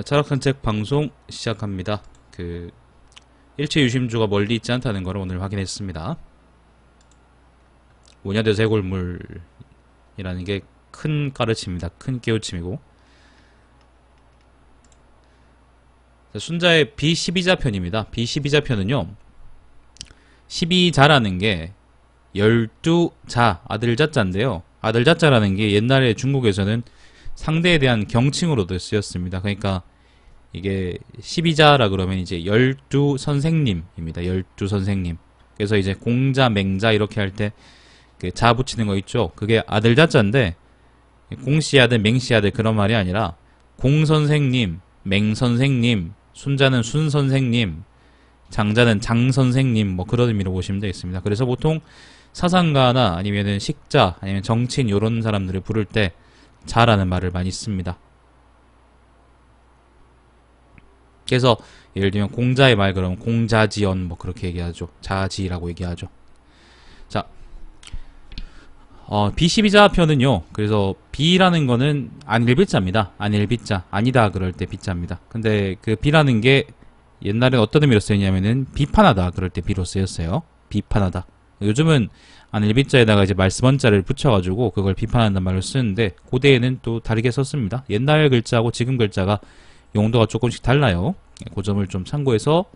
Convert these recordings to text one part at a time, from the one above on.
철학산책 방송 시작합니다. 일체 유심주가 멀리 있지 않다는 걸 오늘 확인했습니다. 오냐대세골물이라는 게 큰 가르침입니다. 큰 깨우침이고, 순자의 비12자편입니다. 비12자편은요 12자라는 게 12자, 아들자자인데요, 아들자자라는 게 옛날에 중국에서는 상대에 대한 경칭으로도 쓰였습니다. 그러니까 이게 12자라 그러면 이제 12선생님입니다. 12선생님. 그래서 이제 공자, 맹자 이렇게 할 때 그 자 붙이는 거 있죠. 그게 아들자자인데, 공씨아들, 맹씨아들 그런 말이 아니라 공선생님, 맹선생님, 순자는 순선생님, 장자는 장선생님, 뭐 그런 의미로 보시면 되겠습니다. 그래서 보통 사상가나 아니면은 식자, 아니면 정치인 이런 사람들을 부를 때 자라는 말을 많이 씁니다. 그래서 예를 들면 공자의 말 그러면 공자지연 뭐 그렇게 얘기하죠. 자지라고 얘기하죠. 자, 비12자편은요, 그래서 비라는 거는 안일비자입니다. 안일비자, 아니다 그럴 때 비자입니다. 근데 그 비라는 게 옛날엔 어떤 의미로 쓰였냐면은 비판하다 그럴 때 비로 쓰였어요. 비판하다. 요즘은 안일비자에다가 이제 말씀원자를 붙여가지고 그걸 비판한다는 말을 쓰는데, 고대에는 또 다르게 썼습니다. 옛날 글자하고 지금 글자가 용도가 조금씩 달라요. 그 점을 좀 참고해서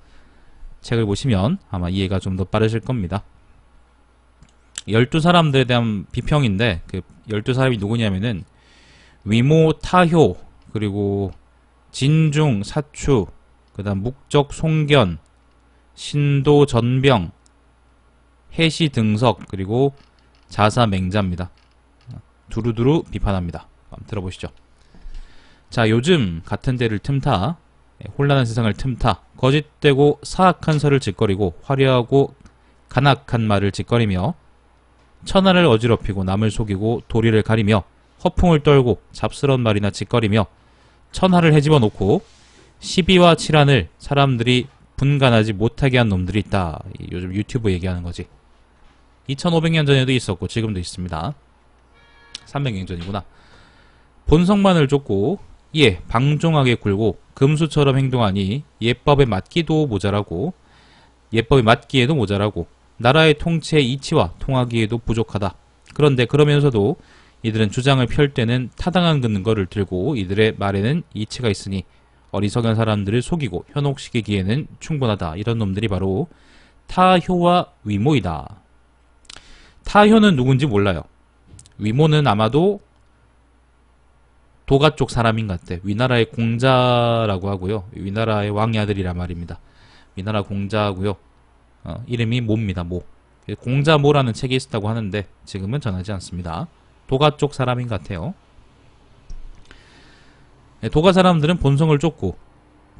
책을 보시면 아마 이해가 좀 더 빠르실 겁니다. 12사람들에 대한 비평인데, 그 12사람이 누구냐면은 위모, 타효, 그리고 진중, 사추, 그 다음 묵적, 송견, 신도, 전병, 해시, 등석, 그리고 자사, 맹자입니다. 두루두루 비판합니다. 한번 들어보시죠. 자, 요즘 같은 데를 틈타, 혼란한 세상을 틈타, 거짓되고 사악한 설을 짓거리고 화려하고 간악한 말을 짓거리며 천하를 어지럽히고 남을 속이고 도리를 가리며 허풍을 떨고 잡스러운 말이나 짓거리며 천하를 헤집어 놓고 시비와 칠한을 사람들이 분간하지 못하게 한 놈들이 있다. 요즘 유튜브 얘기하는 거지. 2500년 전에도 있었고 지금도 있습니다. 300년 전이구나. 본성만을 쫓고 예, 방종하게 굴고 금수처럼 행동하니 예법에 맞기도 모자라고, 예법에 맞기에도 모자라고, 나라의 통치의 이치와 통하기에도 부족하다. 그런데 그러면서도 이들은 주장을 펼 때는 타당한 근거를 들고 이들의 말에는 이치가 있으니 어리석은 사람들을 속이고 현혹시키기에는 충분하다. 이런 놈들이 바로 타효와 위모이다. 타효는 누군지 몰라요. 위모는 아마도 도가 쪽 사람인 것 같아. 위나라의 공자라고 하고요. 위나라의 왕의 아들이란 말입니다. 위나라 공자고요. 이름이 모입니다. 모. 공자모라는 책이 있었다고 하는데 지금은 전하지 않습니다. 도가 쪽 사람인 것 같아요. 도가 사람들은 본성을 쫓고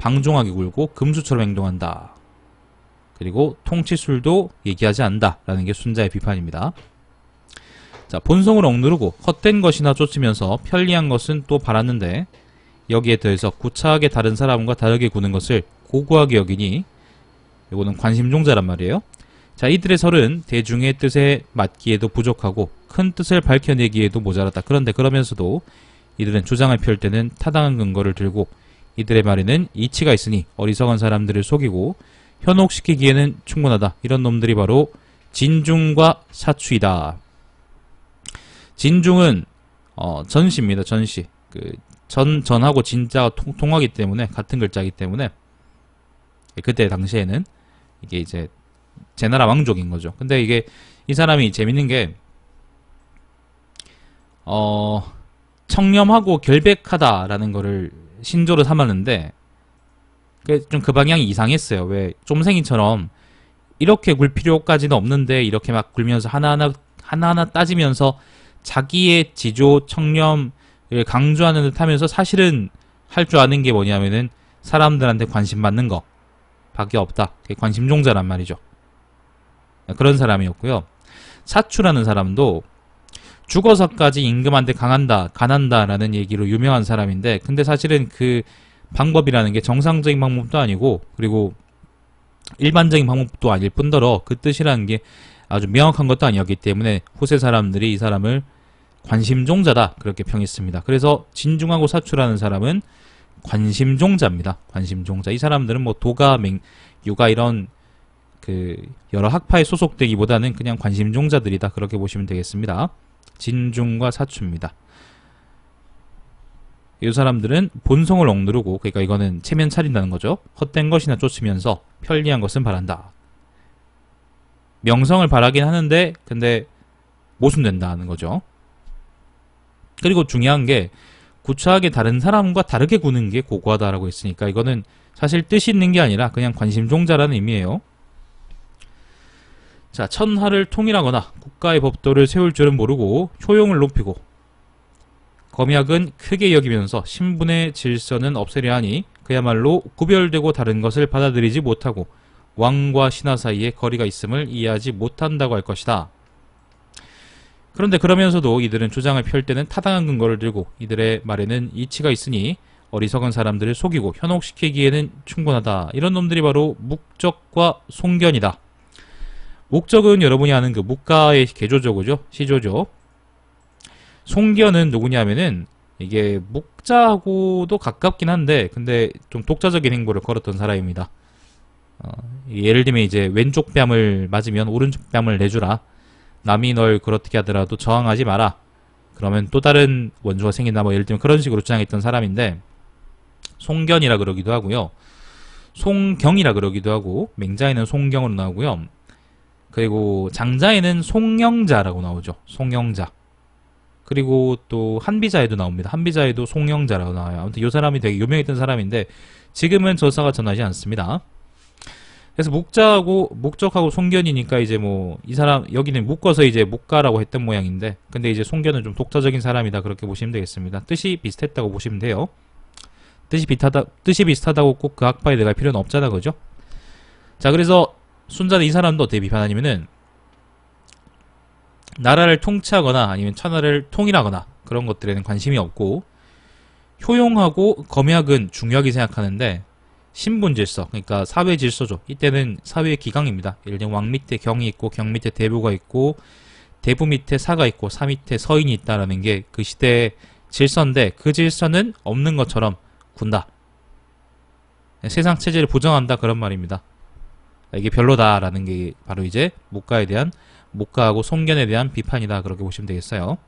방종하게 굴고 금수처럼 행동한다. 그리고 통치술도 얘기하지 않는다 라는 게 순자의 비판입니다. 자, 본성을 억누르고 헛된 것이나 쫓으면서 편리한 것은 또 바랐는데 여기에 더해서 구차하게 다른 사람과 다르게 구는 것을 고고하게 여기니, 이거는 관심종자란 말이에요. 자, 이들의 설은 대중의 뜻에 맞기에도 부족하고 큰 뜻을 밝혀내기에도 모자랐다. 그런데 그러면서도 이들은 주장을 펼 때는 타당한 근거를 들고 이들의 말에는 이치가 있으니 어리석은 사람들을 속이고 현혹시키기에는 충분하다. 이런 놈들이 바로 진중과 사추이다. 진중은 전시입니다. 전시. 전하고 진자가 통하기 때문에, 같은 글자이기 때문에 그때 당시에는 이게 이제 제나라 왕족인 거죠. 근데 이게 이 사람이 재밌는 게 청렴하고 결백하다라는 거를 신조로 삼았는데 좀 그 방향이 이상했어요. 왜 쫌생이처럼 이렇게 굴 필요까지는 없는데 이렇게 막 굴면서 하나하나 따지면서 자기의 지조 청렴을 강조하는 듯 하면서 사실은 할 줄 아는 게 뭐냐면은 사람들한테 관심 받는 거 밖에 없다. 관심종자란 말이죠. 그런 사람이었고요. 사추라는 사람도 죽어서까지 임금한테 간한다라는 얘기로 유명한 사람인데, 근데 사실은 그 방법이라는 게 정상적인 방법도 아니고, 그리고 일반적인 방법도 아닐 뿐더러 그 뜻이라는 게 아주 명확한 것도 아니었기 때문에 후세 사람들이 이 사람을 관심종자다 그렇게 평했습니다. 그래서 진중하고 사추라는 사람은 관심종자입니다. 관심종자. 이 사람들은 뭐 도가, 유가 이런 그 여러 학파에 소속되기보다는 그냥 관심종자들이다. 그렇게 보시면 되겠습니다. 진중과 사추입니다. 이 사람들은 본성을 억누르고, 그러니까 이거는 체면 차린다는 거죠. 헛된 것이나 쫓으면서 편리한 것은 바란다. 명성을 바라긴 하는데 근데 모순된다는 거죠. 그리고 중요한 게 구차하게 다른 사람과 다르게 구는 게 고고하다라고 했으니까 이거는 사실 뜻이 있는 게 아니라 그냥 관심종자라는 의미예요. 자, 천하를 통일하거나 국가의 법도를 세울 줄은 모르고 효용을 높이고 검약은 크게 여기면서 신분의 질서는 없애려 하니 그야말로 구별되고 다른 것을 받아들이지 못하고 왕과 신하 사이에 거리가 있음을 이해하지 못한다고 할 것이다. 그런데 그러면서도 이들은 주장을 펼 때는 타당한 근거를 들고 이들의 말에는 이치가 있으니 어리석은 사람들을 속이고 현혹시키기에는 충분하다. 이런 놈들이 바로 묵적과 송견이다. 묵적은 여러분이 아는 그 묵가의 개조죠, 그죠? 시조죠. 송견은 누구냐면은 이게 묵자하고도 가깝긴 한데 근데 좀 독자적인 행보를 걸었던 사람입니다. 예를 들면 이제 왼쪽 뺨을 맞으면 오른쪽 뺨을 내주라. 남이 널 그렇게 하더라도 저항하지 마라. 그러면 또 다른 원조가 생긴다. 뭐 예를 들면 그런 식으로 주장했던 사람인데 송견이라 그러기도 하고요. 송경이라 그러기도 하고 맹자에는 송경으로 나오고요. 그리고 장자에는 송영자라고 나오죠. 송영자. 그리고 또 한비자에도 나옵니다. 한비자에도 송영자라고 나와요. 아무튼 이 사람이 되게 유명했던 사람인데 지금은 저사가 전하지 않습니다. 그래서 묵적하고 송견이니까 이제 뭐 이 사람 여기는 묶어서 이제 묵가라고 했던 모양인데 근데 이제 송견은 좀 독자적인 사람이다 그렇게 보시면 되겠습니다. 뜻이 비슷했다고 보시면 돼요. 뜻이 비슷하다고 꼭 그 학파에 들어갈 필요는 없잖아, 그죠? 자, 그래서 순자는 이 사람도 어떻게 비판하냐면은 나라를 통치하거나 아니면 천하를 통일하거나 그런 것들에는 관심이 없고 효용하고 검약은 중요하게 생각하는데 신분질서, 그러니까 사회질서죠. 이때는 사회의 기강입니다. 예를 들면 왕 밑에 경이 있고 경 밑에 대부가 있고 대부 밑에 사가 있고 사 밑에 서인이 있다라는 게 그 시대의 질서인데 그 질서는 없는 것처럼 군다. 세상 체제를 부정한다 그런 말입니다. 이게 별로다라는 게 바로 이제 묵가하고 송견에 대한 비판이다 그렇게 보시면 되겠어요.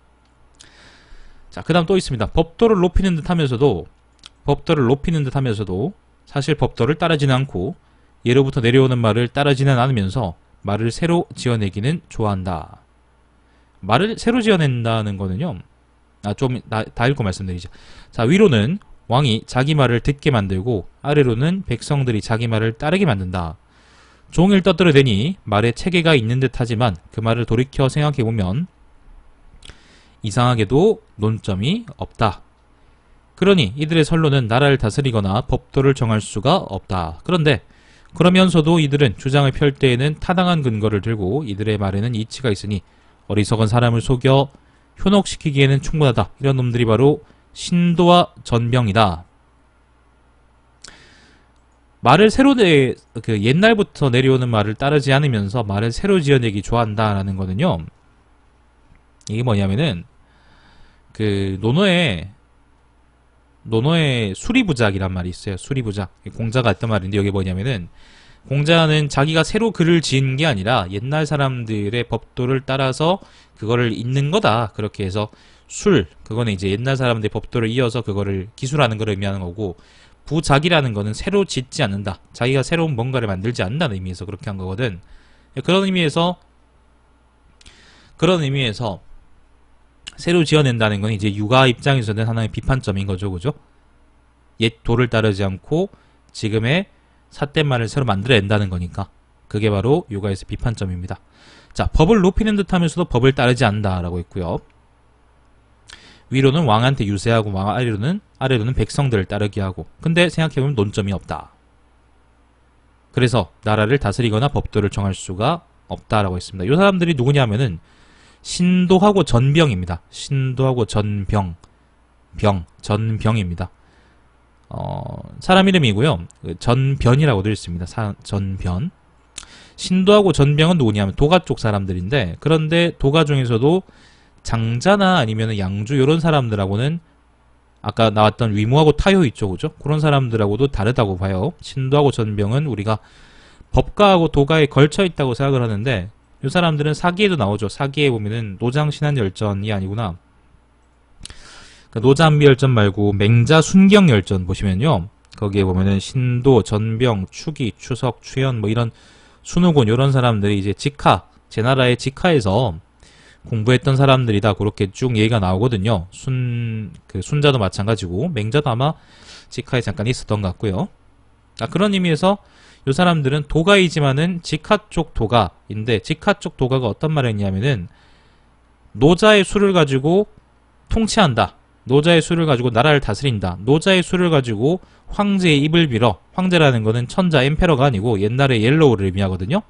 자, 그 다음 또 있습니다. 법도를 높이는 듯 하면서도 사실 법도를 따르지는 않고 예로부터 내려오는 말을 따르지는 않으면서 말을 새로 지어내기는 좋아한다. 말을 새로 지어낸다는 거는요. 다 읽고 말씀드리죠. 자, 위로는 왕이 자기 말을 듣게 만들고 아래로는 백성들이 자기 말을 따르게 만든다. 종일 떠들어대니 말에 체계가 있는 듯 하지만 그 말을 돌이켜 생각해보면 이상하게도 논점이 없다. 그러니 이들의 선로는 나라를 다스리거나 법도를 정할 수가 없다. 그런데 그러면서도 이들은 주장을 펼 때에는 타당한 근거를 들고 이들의 말에는 이치가 있으니 어리석은 사람을 속여 현혹시키기에는 충분하다. 이런 놈들이 바로 신도와 전병이다. 말을 옛날부터 내려오는 말을 따르지 않으면서 말을 새로 지어내기 좋아한다라는 거는요. 이게 뭐냐면은 그 논어에 수리부작이란 말이 있어요. 수리부작. 공자가 했던 말인데 이게 뭐냐면은 공자는 자기가 새로 글을 지은 게 아니라 옛날 사람들의 법도를 따라서 그거를 잇는 거다. 그렇게 해서 그거는 이제 옛날 사람들의 법도를 이어서 그거를 기술하는 걸 의미하는 거고 부작이라는 거는 새로 짓지 않는다. 자기가 새로운 뭔가를 만들지 않는다는 의미에서 그렇게 한 거거든. 그런 의미에서 새로 지어낸다는 건 이제 유가 입장에서는 하나의 비판점인 거죠. 그죠? 옛 도를 따르지 않고 지금의 삿된 말을 새로 만들어낸다는 거니까. 그게 바로 유가에서 비판점입니다. 자, 법을 높이는 듯 하면서도 법을 따르지 않는다라고 했고요. 위로는 왕한테 유세하고 아래로는 백성들을 따르게 하고. 근데 생각해보면 논점이 없다. 그래서 나라를 다스리거나 법도를 정할 수가 없다라고 했습니다. 이 사람들이 누구냐면은 신도하고 전병입니다. 신도하고 전병입니다. 사람 이름이고요. 전변이라고 되어 있습니다. 전변. 신도하고 전병은 누구냐면 도가 쪽 사람들인데 그런데 도가 중에서도 장자나 아니면 양주 이런 사람들하고는 아까 나왔던 위모하고 타효 있죠, 그죠? 그런 사람들하고도 다르다고 봐요. 신도하고 전병은 우리가 법가하고 도가에 걸쳐 있다고 생각을 하는데, 이 사람들은 사기에도 나오죠. 사기에 보면은 노장신한열전이 아니구나. 노장미열전 말고 맹자순경열전 보시면요, 거기에 보면은 신도, 전병, 추기, 추석, 추연 뭐 이런 순후군 이런 사람들이 이제 직하, 제 나라의 직하에서 공부했던 사람들이다, 그렇게 쭉 얘기가 나오거든요. 순자도 마찬가지고 맹자도 아마 직하에 잠깐 있었던 것 같고요. 그런 의미에서 이 사람들은 도가이지만은 직하 쪽 도가인데, 직하 쪽 도가가 어떤 말을 했냐면은 노자의 수를 가지고 통치한다, 노자의 수를 가지고 나라를 다스린다, 노자의 수를 가지고 황제의 입을 빌어. 황제라는 거는 천자 엠페러가 아니고 옛날에 옐로우를 의미하거든요.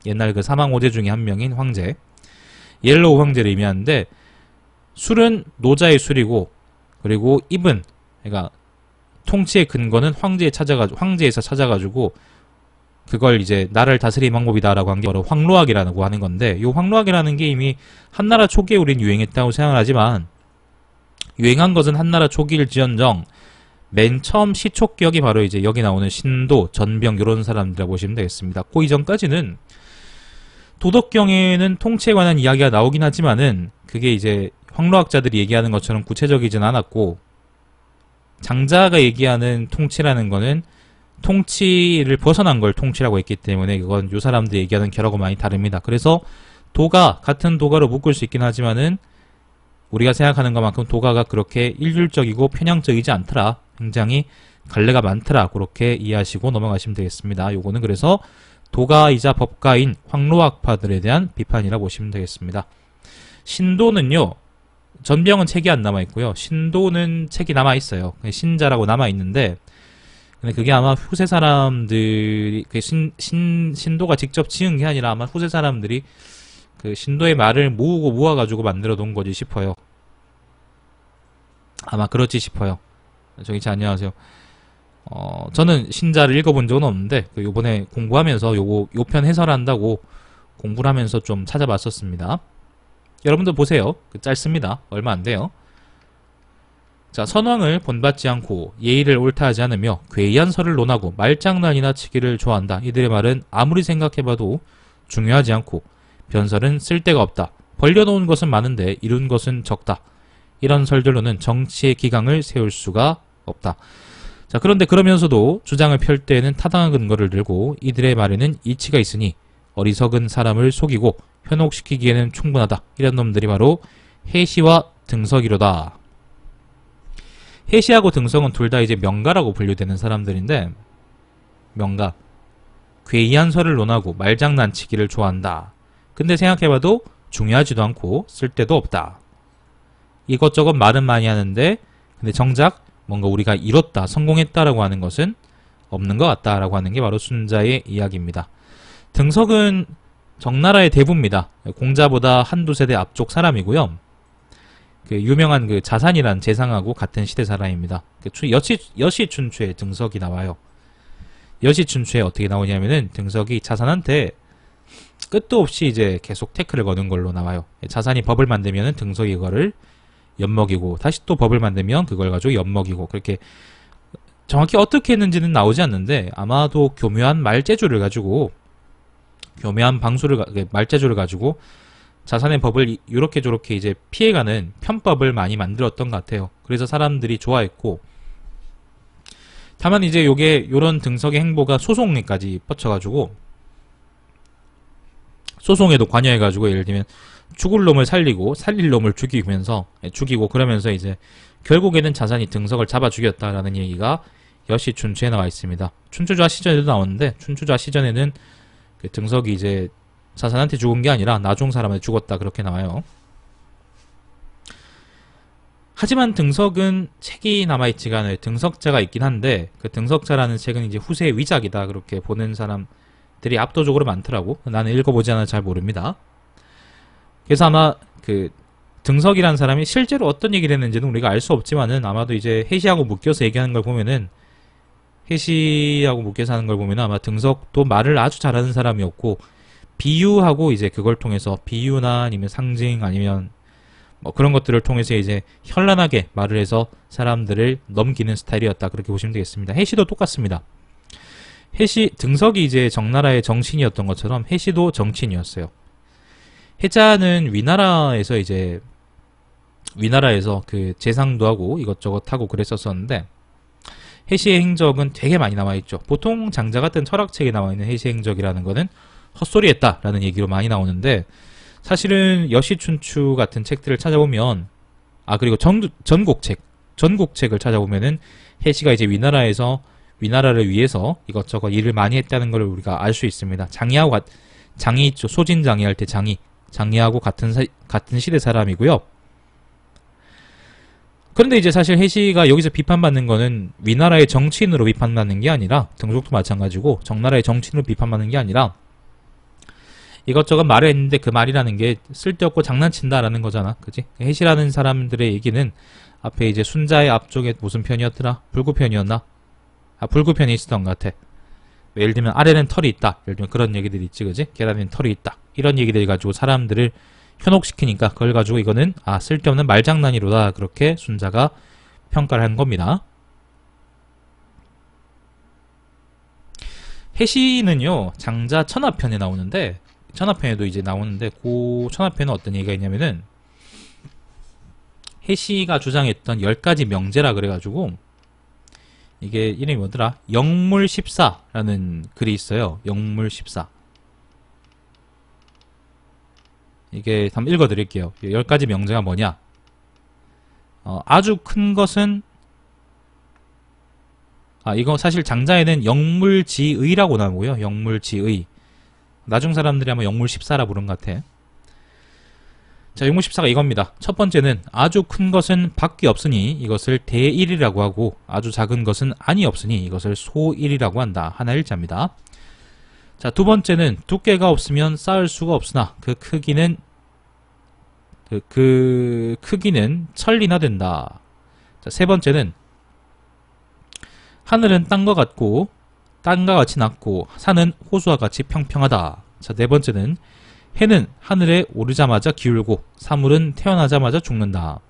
옛날 그 사망 오제 중에 한 명인 황제, 옐로우 황제를 의미하는데, 술은 노자의 술이고, 그리고 입은, 그러니까 통치의 근거는 황제에서 찾아가지고 그걸 이제 나라를 다스리는 방법이다라고 한 게 바로 황로학이라고 하는 건데, 이 황로학이라는 게 이미 한나라 초기에 우린 유행했다고 생각을 하지만, 유행한 것은 한나라 초기일지언정 맨 처음 시초기억이 바로 이제 여기 나오는 신도, 전병 이런 사람들이라고 보시면 되겠습니다. 그 이전까지는 도덕경에는 통치에 관한 이야기가 나오긴 하지만은 그게 이제 황로학자들이 얘기하는 것처럼 구체적이진 않았고, 장자가 얘기하는 통치라는 거는 통치를 벗어난 걸 통치라고 했기 때문에 그건 요 사람들이 얘기하는 결하고 많이 다릅니다. 그래서 도가, 같은 도가로 묶을 수 있긴 하지만은 우리가 생각하는 것만큼 도가가 그렇게 일률적이고 편향적이지 않더라, 굉장히 갈래가 많더라, 그렇게 이해하시고 넘어가시면 되겠습니다. 요거는 그래서 도가이자 법가인 황로학파들에 대한 비판이라 보시면 되겠습니다. 신도는요, 전병은 책이 안 남아있고요, 신도는 책이 남아있어요. 신자라고 남아있는데, 근데 그게 아마 후세 사람들이, 신도가 직접 지은 게 아니라 아마 후세 사람들이 그 신도의 말을 모아가지고 만들어 놓은 거지 싶어요. 아마 그렇지 싶어요. 저기치 안녕하세요. 저는 신자를 읽어본 적은 없는데, 요번에 공부하면서 요 편 해설한다고 공부를 하면서 좀 찾아봤었습니다. 여러분들 보세요. 짧습니다. 얼마 안 돼요. 자, 선왕을 본받지 않고 예의를 옳다 하지 않으며 괴이한 설을 논하고 말장난이나 치기를 좋아한다. 이들의 말은 아무리 생각해봐도 중요하지 않고 변설은 쓸데가 없다. 벌려놓은 것은 많은데 이룬 것은 적다. 이런 설들로는 정치의 기강을 세울 수가 없다. 자, 그런데 그러면서도 주장을 펼 때에는 타당한 근거를 들고 이들의 말에는 이치가 있으니 어리석은 사람을 속이고 현혹시키기에는 충분하다. 이런 놈들이 바로 해시와 등석이로다. 해시하고 등석은 둘 다 이제 명가라고 분류되는 사람들인데, 명가, 괴이한 설을 논하고 말장난치기를 좋아한다. 근데 생각해봐도 중요하지도 않고 쓸데도 없다. 이것저것 말은 많이 하는데 근데 정작 뭔가 우리가 이뤘다, 성공했다라고 하는 것은 없는 것 같다라고 하는 게 바로 순자의 이야기입니다. 등석은 정나라의 대부입니다. 공자보다 한두 세대 앞쪽 사람이고요. 그 유명한 그 자산이란 재상하고 같은 시대 사람입니다. 여시춘추에 등석이 나와요. 여시춘추에 어떻게 나오냐면은 등석이 자산한테 끝도 없이 이제 계속 태클을 거는 걸로 나와요. 자산이 법을 만들면은 등석이 그거를 엿먹이고, 다시 또 법을 만들면 그걸 가지고 엿먹이고, 그렇게 정확히 어떻게 했는지는 나오지 않는데 아마도 교묘한 말재주를 가지고, 교묘한 말재주를 가지고 자산의 법을 이렇게 저렇게 이제 피해가는 편법을 많이 만들었던 것 같아요. 그래서 사람들이 좋아했고, 다만 이제 요런 등석의 행보가 소송에까지 뻗쳐가지고, 소송에도 관여해가지고 예를 들면 죽을 놈을 살리고 살릴 놈을 죽이고 그러면서 이제 결국에는 자산이 등석을 잡아 죽였다라는 얘기가 여시춘추에 나와 있습니다. 춘추좌 시전에도 나오는데, 춘추좌 시전에는 그 등석이 이제 자산한테 죽은 게 아니라 나중 사람한테 죽었다, 그렇게 나와요. 하지만 등석은 책이 남아있지가 않아요. 등석자가 있긴 한데 그 등석자라는 책은 이제 후세의 위작이다, 그렇게 보는 사람들이 압도적으로 많더라고. 나는 읽어보지 않아 잘 모릅니다. 그래서 아마 그 등석이라는 사람이 실제로 어떤 얘기를 했는지는 우리가 알 수 없지만은, 아마도 이제 해시하고 묶여서 얘기하는 걸 보면은, 해시하고 묶여서 하는 걸 보면은 아마 등석도 말을 아주 잘하는 사람이었고, 비유하고 이제 그걸 통해서 비유나 아니면 상징 아니면 뭐 그런 것들을 통해서 이제 현란하게 말을 해서 사람들을 넘기는 스타일이었다. 그렇게 보시면 되겠습니다. 해시도 똑같습니다. 해시 등석이 이제 정나라의 정치인이었던 것처럼 해시도 정치인이었어요. 해자는 위나라에서 그 재상도 하고 이것저것 하고 그랬었었는데 해시의 행적은 되게 많이 남아있죠. 보통 장자 같은 철학책에 나와있는 해시의 행적이라는 거는 헛소리했다라는 얘기로 많이 나오는데 사실은 여시춘추 같은 책들을 찾아보면 그리고 전국책을 찾아보면은 해시가 이제 위나라를 위해서 이것저것 일을 많이 했다는 걸 우리가 알 수 있습니다. 장이 있죠. 소진장이 할 때 장이하고 같은 시대 사람이고요. 그런데 이제 사실 해시가 여기서 비판받는 거는 위나라의 정치인으로 비판받는 게 아니라 등속도 마찬가지고 정나라의 정치인으로 비판받는 게 아니라 이것저것 말을 했는데 그 말이라는 게 쓸데없고 장난친다라는 거잖아. 그지? 해시라는 사람들의 얘기는 앞에 이제 순자의 앞쪽에 무슨 편이었더라? 불구편이었나? 불구편이 있었던 것 같아. 예를 들면 아래는 털이 있다. 예를 들면 그런 얘기들이 있지, 그지? 계란에는 털이 있다. 이런 얘기들 가지고 사람들을 현혹시키니까 그걸 가지고 이거는 쓸데없는 말장난이로다. 그렇게 순자가 평가를 한 겁니다. 해시는요, 장자 천하편에 나오는데 천하편에도 이제 나오는데 그 천하편은 어떤 얘기가 있냐면은 해시가 주장했던 10가지 명제라 그래가지고 이게 이름이 뭐더라? 영물십사라는 글이 있어요. 영물십사. 이게 한번 읽어드릴게요. 10가지 명제가 뭐냐? 아주 큰 것은 이거 사실 장자에는 영물지의라고 나오고요. 영물지의. 나중 사람들이 아마 영물십사라 부른 것 같아. 자, 영물십사가 이겁니다. 첫 번째는 아주 큰 것은 밖이 없으니 이것을 대일이라고 하고 아주 작은 것은 안이 없으니 이것을 소일이라고 한다. 하나 일자입니다. 자, 두 번째는 두께가 없으면 쌓을 수가 없으나 그 크기는 천리나 된다. 자, 세 번째는 하늘은 땅과 같이 낮고 산은 호수와 같이 평평하다. 자, 네 번째는 해는 하늘에 오르자마자 기울고 사물은 태어나자마자 죽는다.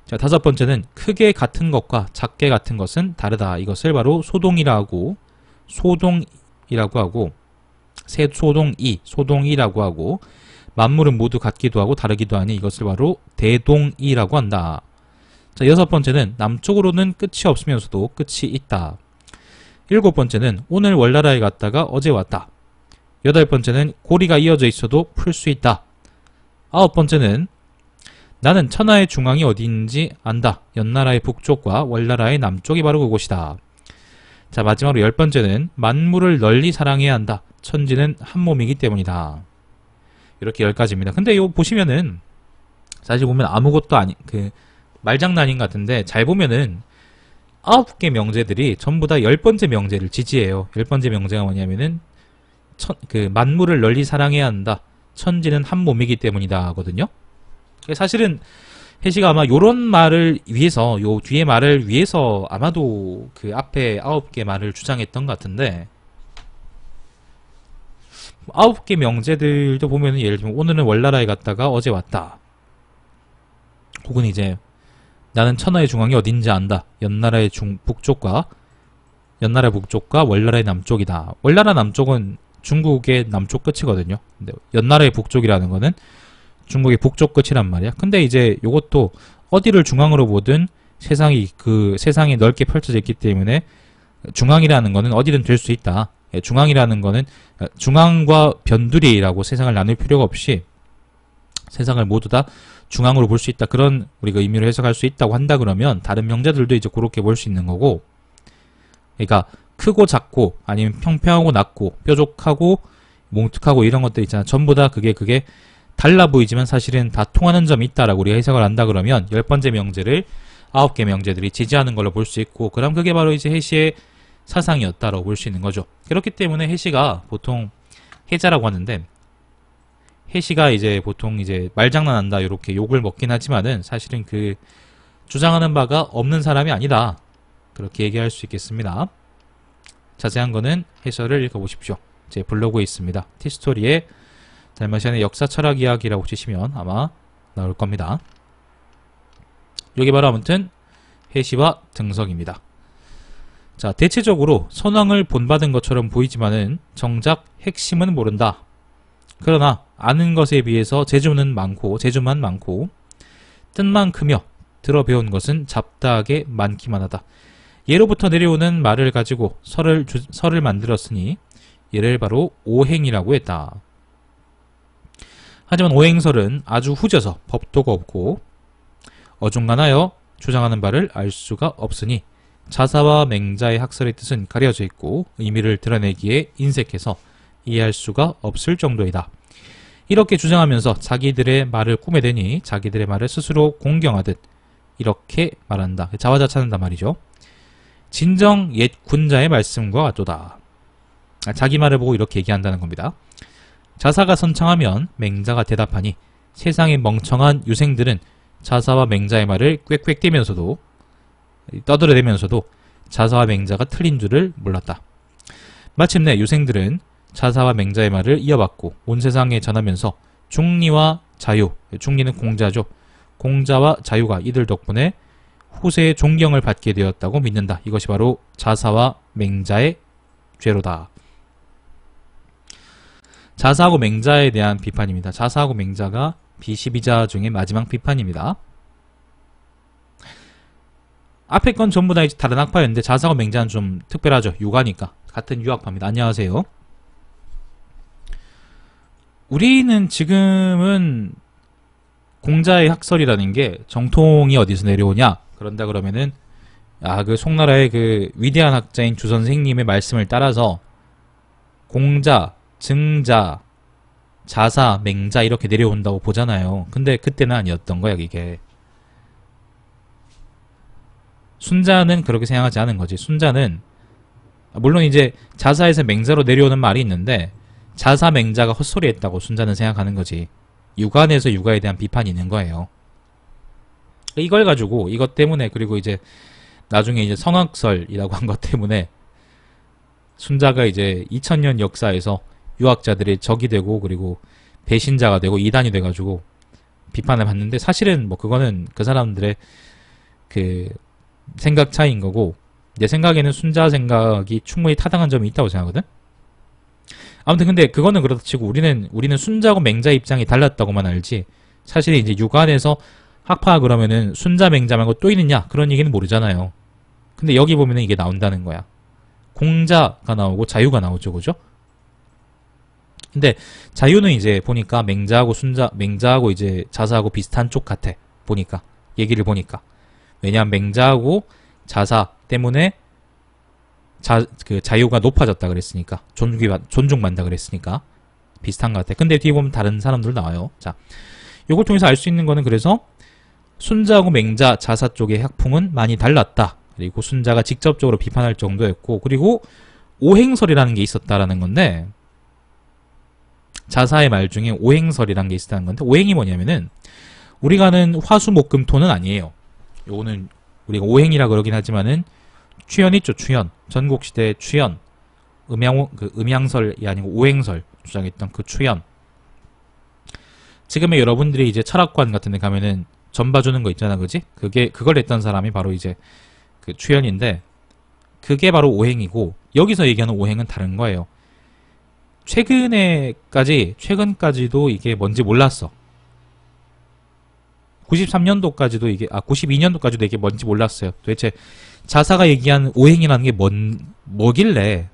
자, 다섯 번째는 크게 같은 것과 작게 같은 것은 다르다. 이것을 바로 소동이라고 하고 소동이라고 하고 만물은 모두 같기도 하고 다르기도 하니 이것을 바로 대동이라고 한다. 자, 여섯 번째는 남쪽으로는 끝이 없으면서도 끝이 있다. 일곱 번째는 오늘 월나라에 갔다가 어제 왔다. 여덟 번째는 고리가 이어져 있어도 풀 수 있다. 아홉 번째는 나는 천하의 중앙이 어디 있는지 안다. 연나라의 북쪽과 월나라의 남쪽이 바로 그곳이다. 자, 마지막으로 열 번째는 만물을 널리 사랑해야 한다. 천지는 한 몸이기 때문이다. 이렇게 10가지입니다. 근데 이거 보시면은 사실 보면 아무것도 말장난인 것 같은데 잘 보면은 9개 명제들이 전부 다 10번째 명제를 지지해요. 10번째 명제가 뭐냐면은 만물을 널리 사랑해야 한다. 천지는 한 몸이기 때문이다 하거든요. 사실은 해시가 아마 요런 말을 위해서 요 뒤에 말을 위해서 아마도 그 앞에 9개 말을 주장했던 것 같은데 9개 명제들도 보면은 예를 들면 오늘은 월나라에 갔다가 어제 왔다. 혹은 이제 나는 천하의 중앙이 어딘지 안다. 연나라의 북쪽과 월나라의 남쪽이다. 월나라 남쪽은 중국의 남쪽 끝이거든요. 근데 연나라의 북쪽이라는 거는 중국의 북쪽 끝이란 말이야. 근데 이제 요것도 어디를 중앙으로 보든 세상이 넓게 펼쳐져 있기 때문에 중앙이라는 거는 어디든 될 수 있다. 중앙이라는 거는 중앙과 변두리라고 세상을 나눌 필요가 없이 세상을 모두 다 중앙으로 볼 수 있다. 그런 우리가 의미로 해석할 수 있다고 한다 그러면 다른 명제들도 이제 그렇게 볼 수 있는 거고, 그러니까 크고 작고 아니면 평평하고 낮고 뾰족하고 뭉툭하고 이런 것들 있잖아. 전부 다 그게 달라 보이지만 사실은 다 통하는 점이 있다라고 우리가 해석을 한다 그러면 10번째 명제를 9개 명제들이 지지하는 걸로 볼 수 있고, 그럼 그게 바로 이제 해시의 사상이었다라고 볼 수 있는 거죠. 그렇기 때문에 해시가 보통 해자라고 하는데, 해시가 이제 보통 이제 말장난한다 이렇게 욕을 먹긴 하지만은 사실은 주장하는 바가 없는 사람이 아니다. 그렇게 얘기할 수 있겠습니다. 자세한 거는 해설을 읽어보십시오. 제 블로그에 있습니다. 티스토리에 달마시안의 역사 철학 이야기라고 치시면 아마 나올 겁니다. 여기 바로 아무튼 해시와 등석입니다. 자, 대체적으로 선왕을 본받은 것처럼 보이지만은 정작 핵심은 모른다. 그러나 아는 것에 비해서 재주만 많고 뜻만 크며 들어 배운 것은 잡다하게 많기만 하다. 예로부터 내려오는 말을 가지고 설을 만들었으니 얘를 바로 오행이라고 했다. 하지만 오행설은 아주 후져서 법도가 없고 어중간하여 주장하는 바를 알 수가 없으니 자사와 맹자의 학설의 뜻은 가려져 있고 의미를 드러내기에 인색해서 이해할 수가 없을 정도이다. 이렇게 주장하면서 자기들의 말을 꾸며대니 자기들의 말을 스스로 공경하듯 이렇게 말한다. 자화자찬한단 말이죠. 진정 옛 군자의 말씀과 같도다. 자기 말을 보고 이렇게 얘기한다는 겁니다. 자사가 선창하면 맹자가 대답하니 세상의 멍청한 유생들은 자사와 맹자의 말을 꽥꽥대면서도 떠들어대면서도 자사와 맹자가 틀린 줄을 몰랐다. 마침내 유생들은 자사와 맹자의 말을 이어받고 온 세상에 전하면서 중리와 자유, 중리는 공자죠. 공자와 자유가 이들 덕분에 후세의 존경을 받게 되었다고 믿는다. 이것이 바로 자사와 맹자의 죄로다. 자사하고 맹자에 대한 비판입니다. 자사하고 맹자가 비시비자 중에 마지막 비판입니다. 앞에 건 전부 다 다른 학파였는데 자사하고 맹자는 좀 특별하죠. 유가니까. 같은 유학파입니다. 안녕하세요. 우리는 지금은 공자의 학설이라는 게 정통이 어디서 내려오냐? 그런다 그러면은 그 송나라의 그 위대한 학자인 주 선생님의 말씀을 따라서 공자, 증자, 자사, 맹자 이렇게 내려온다고 보잖아요. 근데 그때는 아니었던 거야, 이게. 순자는 그렇게 생각하지 않은 거지. 순자는 물론 이제 자사에서 맹자로 내려오는 말이 있는데 자사, 맹자가 헛소리했다고 순자는 생각하는 거지. 유관에서 유가에 대한 비판이 있는 거예요. 이걸 가지고 이것 때문에 그리고 이제 나중에 이제 성학설이라고 한 것 때문에 순자가 이제 2000년 역사에서 유학자들의 적이 되고 그리고 배신자가 되고 이단이 돼가지고 비판을 받는데 사실은 뭐 그거는 그 사람들의 그 생각 차이인 거고 내 생각에는 순자 생각이 충분히 타당한 점이 있다고 생각하거든. 아무튼 근데 그거는 그렇다 치고 우리는 순자하고 맹자 입장이 달랐다고만 알지 사실 이제 유관에서 학파 그러면은 순자 맹자 말고 또 있느냐 그런 얘기는 모르잖아요. 근데 여기 보면은 이게 나온다는 거야. 공자가 나오고 자유가 나오죠, 그죠? 근데 자유는 이제 보니까 맹자하고 이제 자사하고 비슷한 쪽 같아. 보니까 얘기를 보니까 왜냐하면 맹자하고 자사 때문에 자유가 높아졌다 그랬으니까 존중받는다 그랬으니까 비슷한 것 같아. 근데 뒤에 보면 다른 사람들 나와요. 자, 요걸 통해서 알 수 있는 거는 그래서 순자하고 맹자, 자사 쪽의 학풍은 많이 달랐다. 그리고 순자가 직접적으로 비판할 정도였고 그리고 오행설이라는 게 있었다라는 건데 자사의 말 중에 오행설이라는 게 있었다는 건데 오행이 뭐냐면은 우리가 아는 화수목금토는 아니에요. 요거는 우리가 오행이라 그러긴 하지만은 추연 있죠, 추연. 전국시대의 추연. 음양설이 아니고 오행설 주장했던 그 추연. 지금의 여러분들이 이제 철학관 같은 데 가면은 점 봐주는 거 있잖아, 그지? 그걸 했던 사람이 바로 이제 그 추연인데, 그게 바로 오행이고, 여기서 얘기하는 오행은 다른 거예요. 최근까지도 이게 뭔지 몰랐어. 93년도까지도 이게, 92년도까지도 이게 뭔지 몰랐어요. 도대체 자사가 얘기한 오행이라는 게 뭐길래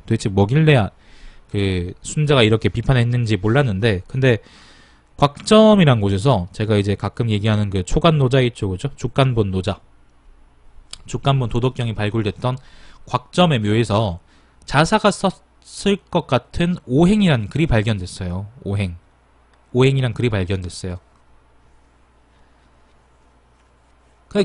그 순자가 이렇게 비판했는지 몰랐는데, 근데 곽점이란 곳에서 제가 이제 가끔 얘기하는 그 초간노자 있죠, 그죠? 죽간본 노자. 죽간본 도덕경이 발굴됐던 곽점의 묘에서 자사가 썼을 것 같은 오행이란 글이 발견됐어요. 오행이란 글이 발견됐어요.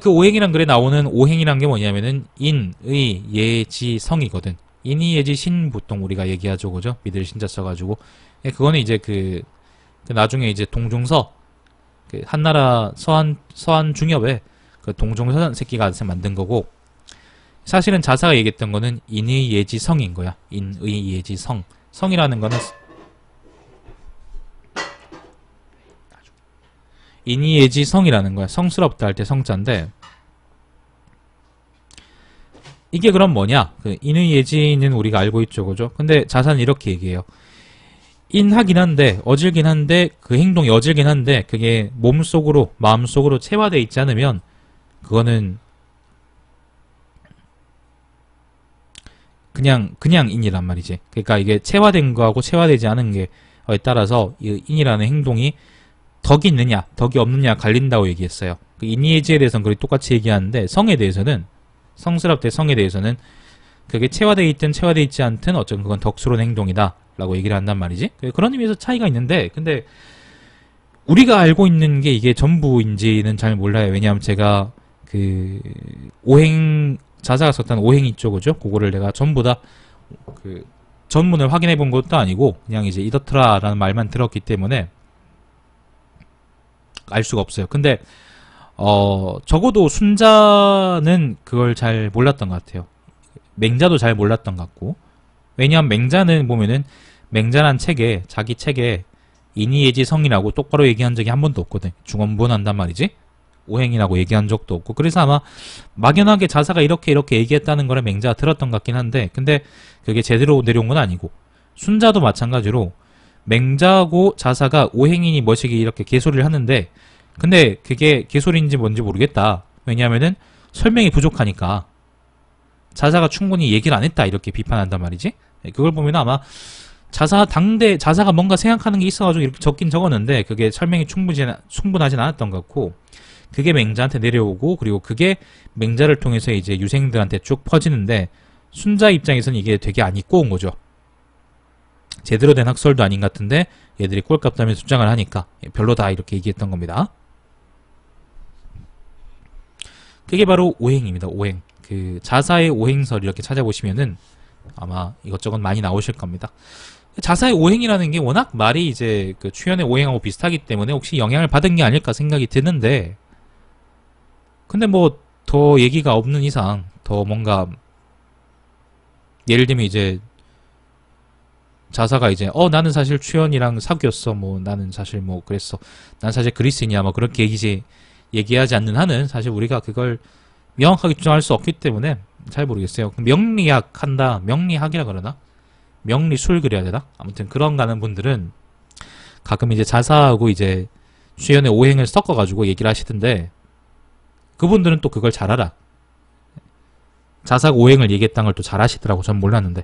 그 오행이란 글에 나오는 오행이란 게 뭐냐면은 인, 의, 예, 지, 성이거든. 인이, 예지, 신 보통 우리가 얘기하죠, 그죠? 믿을 신자 써가지고. 그거는 이제 그 나중에 이제 동중서, 그 한나라 서한 중엽에 그 동중서 새끼가 만든 거고, 사실은 자사가 얘기했던 거는 인의, 예지, 성인 거야. 인, 의, 예지, 성. 성이라는 거는 인이, 예지, 성이라는 거야. 성스럽다 할 때 성자인데, 이게 그럼 뭐냐? 그 인의 예지는 우리가 알고 있죠, 그죠? 근데 자사는 이렇게 얘기해요. 인하긴 한데, 어질긴 한데, 그 행동이 어질긴 한데, 그게 몸속으로, 마음속으로 체화되어 있지 않으면, 그거는 그냥 인이란 말이지. 그러니까 이게 체화된 거하고 체화되지 않은 게에 따라서 이 인이라는 행동이 덕이 있느냐, 덕이 없느냐 갈린다고 얘기했어요. 그 인이예지에 대해서는 거의 똑같이 얘기하는데, 성에 대해서는, 성스럽대 성에 대해서는 그게 체화되어 있든 체화되어 있지 않든 어쨌든 그건 덕스러운 행동이다 라고 얘기를 한단 말이지. 그런 의미에서 차이가 있는데, 근데 우리가 알고 있는 게 이게 전부인지는 잘 몰라요. 왜냐하면 제가 그 오행, 자사가 썼다는 오행 있죠, 그죠? 그거를 내가 전부 다 그 전문을 확인해 본 것도 아니고 그냥 이제 이렇더라라는 말만 들었기 때문에 알 수가 없어요. 근데 적어도 순자는 그걸 잘 몰랐던 것 같아요. 맹자도 잘 몰랐던 것 같고. 왜냐하면 맹자는 보면은 맹자란 책에, 자기 책에 인이예지 성이라고 똑바로 얘기한 적이 한 번도 없거든. 중언부언한단 말이지. 오행이라고 얘기한 적도 없고. 그래서 아마 막연하게 자사가 이렇게 얘기했다는 거를 맹자가 들었던 것 같긴 한데, 근데 그게 제대로 내려온 건 아니고, 순자도 마찬가지로 맹자하고 자사가 오행이니 뭐시기 이렇게 개소리를 하는데, 근데 그게 개소리인지 뭔지 모르겠다. 왜냐하면은 설명이 부족하니까 자사가 충분히 얘기를 안 했다 이렇게 비판한단 말이지. 그걸 보면 아마 당대 자사가 뭔가 생각하는 게 있어가지고 이렇게 적긴 적었는데 그게 설명이 충분하진 않았던 것 같고, 그게 맹자한테 내려오고, 그리고 그게 맹자를 통해서 이제 유생들한테 쭉 퍼지는데, 순자 입장에서는 이게 되게 안 입고 온 거죠. 제대로 된 학설도 아닌 것 같은데 얘들이 꼴값다면서 주장을 하니까 별로다 이렇게 얘기했던 겁니다. 그게 바로 오행입니다. 오행. 그 자사의 오행설 이렇게 찾아보시면은 아마 이것저것 많이 나오실 겁니다. 자사의 오행이라는 게 워낙 말이 이제 그 추현의 오행하고 비슷하기 때문에 혹시 영향을 받은 게 아닐까 생각이 드는데, 근데 뭐 더 얘기가 없는 이상 더 뭔가 예를 들면 이제 자사가 이제 나는 사실 추현이랑 사귀었어, 뭐 나는 사실 뭐 그랬어, 난 사실 그리스인이야, 뭐 그렇게 얘기하지 않는 한은 사실 우리가 그걸 명확하게 주장할 수 없기 때문에 잘 모르겠어요. 명리학한다, 명리학이라 그러나? 명리술 그래야 되나? 아무튼 그런 가는 분들은 가끔 이제 자사하고 이제 추현의 오행을 섞어가지고 얘기를 하시던데, 그분들은 또 그걸 잘 알아. 자사가 오행을 얘기했다는 걸 또 잘 아시더라고. 전 몰랐는데.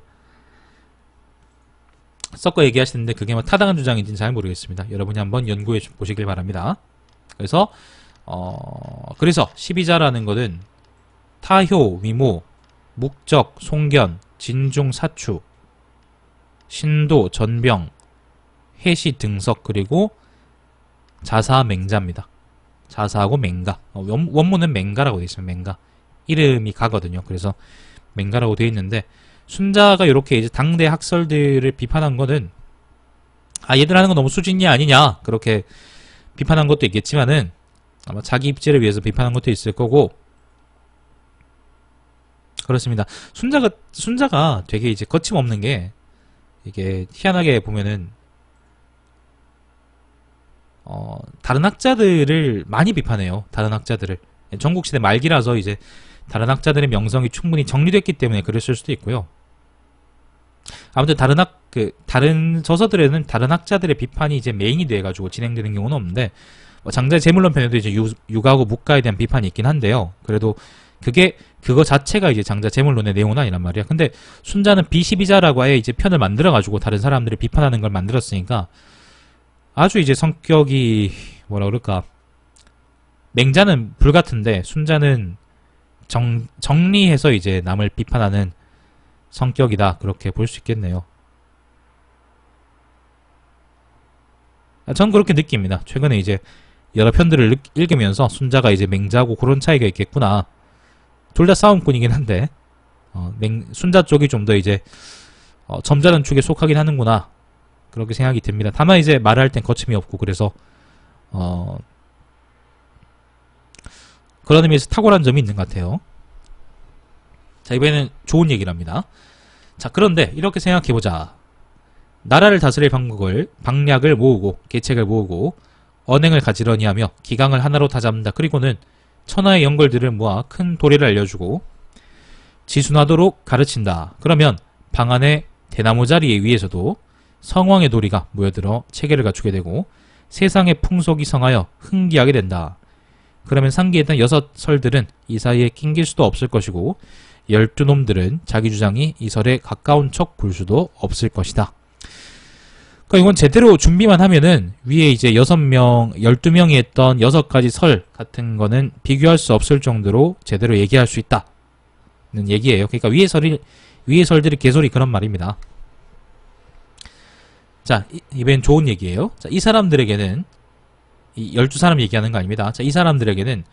섞어 얘기하시는데 그게 뭐 타당한 주장인지는 잘 모르겠습니다. 여러분이 한번 연구해 보시길 바랍니다. 그래서 12자라는 것은 타효, 위모, 목적, 송견, 진중, 사추, 신도, 전병, 해시, 등석, 그리고 자사, 맹자입니다. 자사하고 맹가. 원문은 맹가라고 되어 있습니다. 맹가. 이름이 가거든요. 그래서 맹가라고 되어 있는데, 순자가 이렇게 이제 당대 학설들을 비판한 거는, 얘들 하는 거 너무 수진이 아니냐, 그렇게 비판한 것도 있겠지만은, 아마 자기 입지를 위해서 비판한 것도 있을 거고, 그렇습니다. 순자가 되게 이제 거침없는 게, 이게 희한하게 보면은, 다른 학자들을 많이 비판해요. 다른 학자들을. 전국시대 말기라서 이제 다른 학자들의 명성이 충분히 정리됐기 때문에 그랬을 수도 있고요. 아무튼 다른 저서들에는 다른 학자들의 비판이 이제 메인이 돼가지고 진행되는 경우는 없는데, 장자의 제물론 편에도 이제 육아하고 묵가에 대한 비판이 있긴 한데요. 그래도 그거 자체가 이제 장자 제물론의 내용은 아니란 말이야. 근데 순자는 비시비자라고 아예 이제 편을 만들어가지고 다른 사람들을 비판하는 걸 만들었으니까 아주 이제 성격이 뭐라 그럴까, 맹자는 불같은데 순자는 정리해서 이제 남을 비판하는 성격이다, 그렇게 볼 수 있겠네요. 전 그렇게 느낍니다. 최근에 이제 여러 편들을 읽으면서 순자가 이제 맹자하고 그런 차이가 있겠구나. 둘 다 싸움꾼이긴 한데 순자 쪽이 좀 더 이제 점잖은 축에 속하긴 하는구나, 그렇게 생각이 듭니다. 다만 이제 말할 땐 거침이 없고, 그래서 그런 의미에서 탁월한 점이 있는 것 같아요. 자, 이번에는 좋은 얘기를 합니다. 자, 그런데 이렇게 생각해보자. 나라를 다스릴 방략을 모으고 계책을 모으고 언행을 가지런히 하며 기강을 하나로 다잡는다. 그리고는 천하의 영걸들을 모아 큰 도리를 알려주고 지순하도록 가르친다. 그러면 방 안의 대나무 자리에 위에서도 성왕의 도리가 모여들어 체계를 갖추게 되고 세상의 풍속이 성하여 흥기하게 된다. 그러면 상기에 있던 6설들은 이 사이에 낑길 수도 없을 것이고 12놈들은 자기 주장이 이 설에 가까운 척 볼 수도 없을 것이다. 그러니까 이건 제대로 준비만 하면은 위에 이제 6명, 12명이 했던 6가지 설 같은 거는 비교할 수 없을 정도로 제대로 얘기할 수 있다는 얘기예요. 그러니까 위의 설들이 개소리 그런 말입니다. 자, 이번엔 좋은 얘기예요. 자, 이 사람들에게는 이 12사람 얘기하는 거 아닙니다. 자, 이 사람들에게는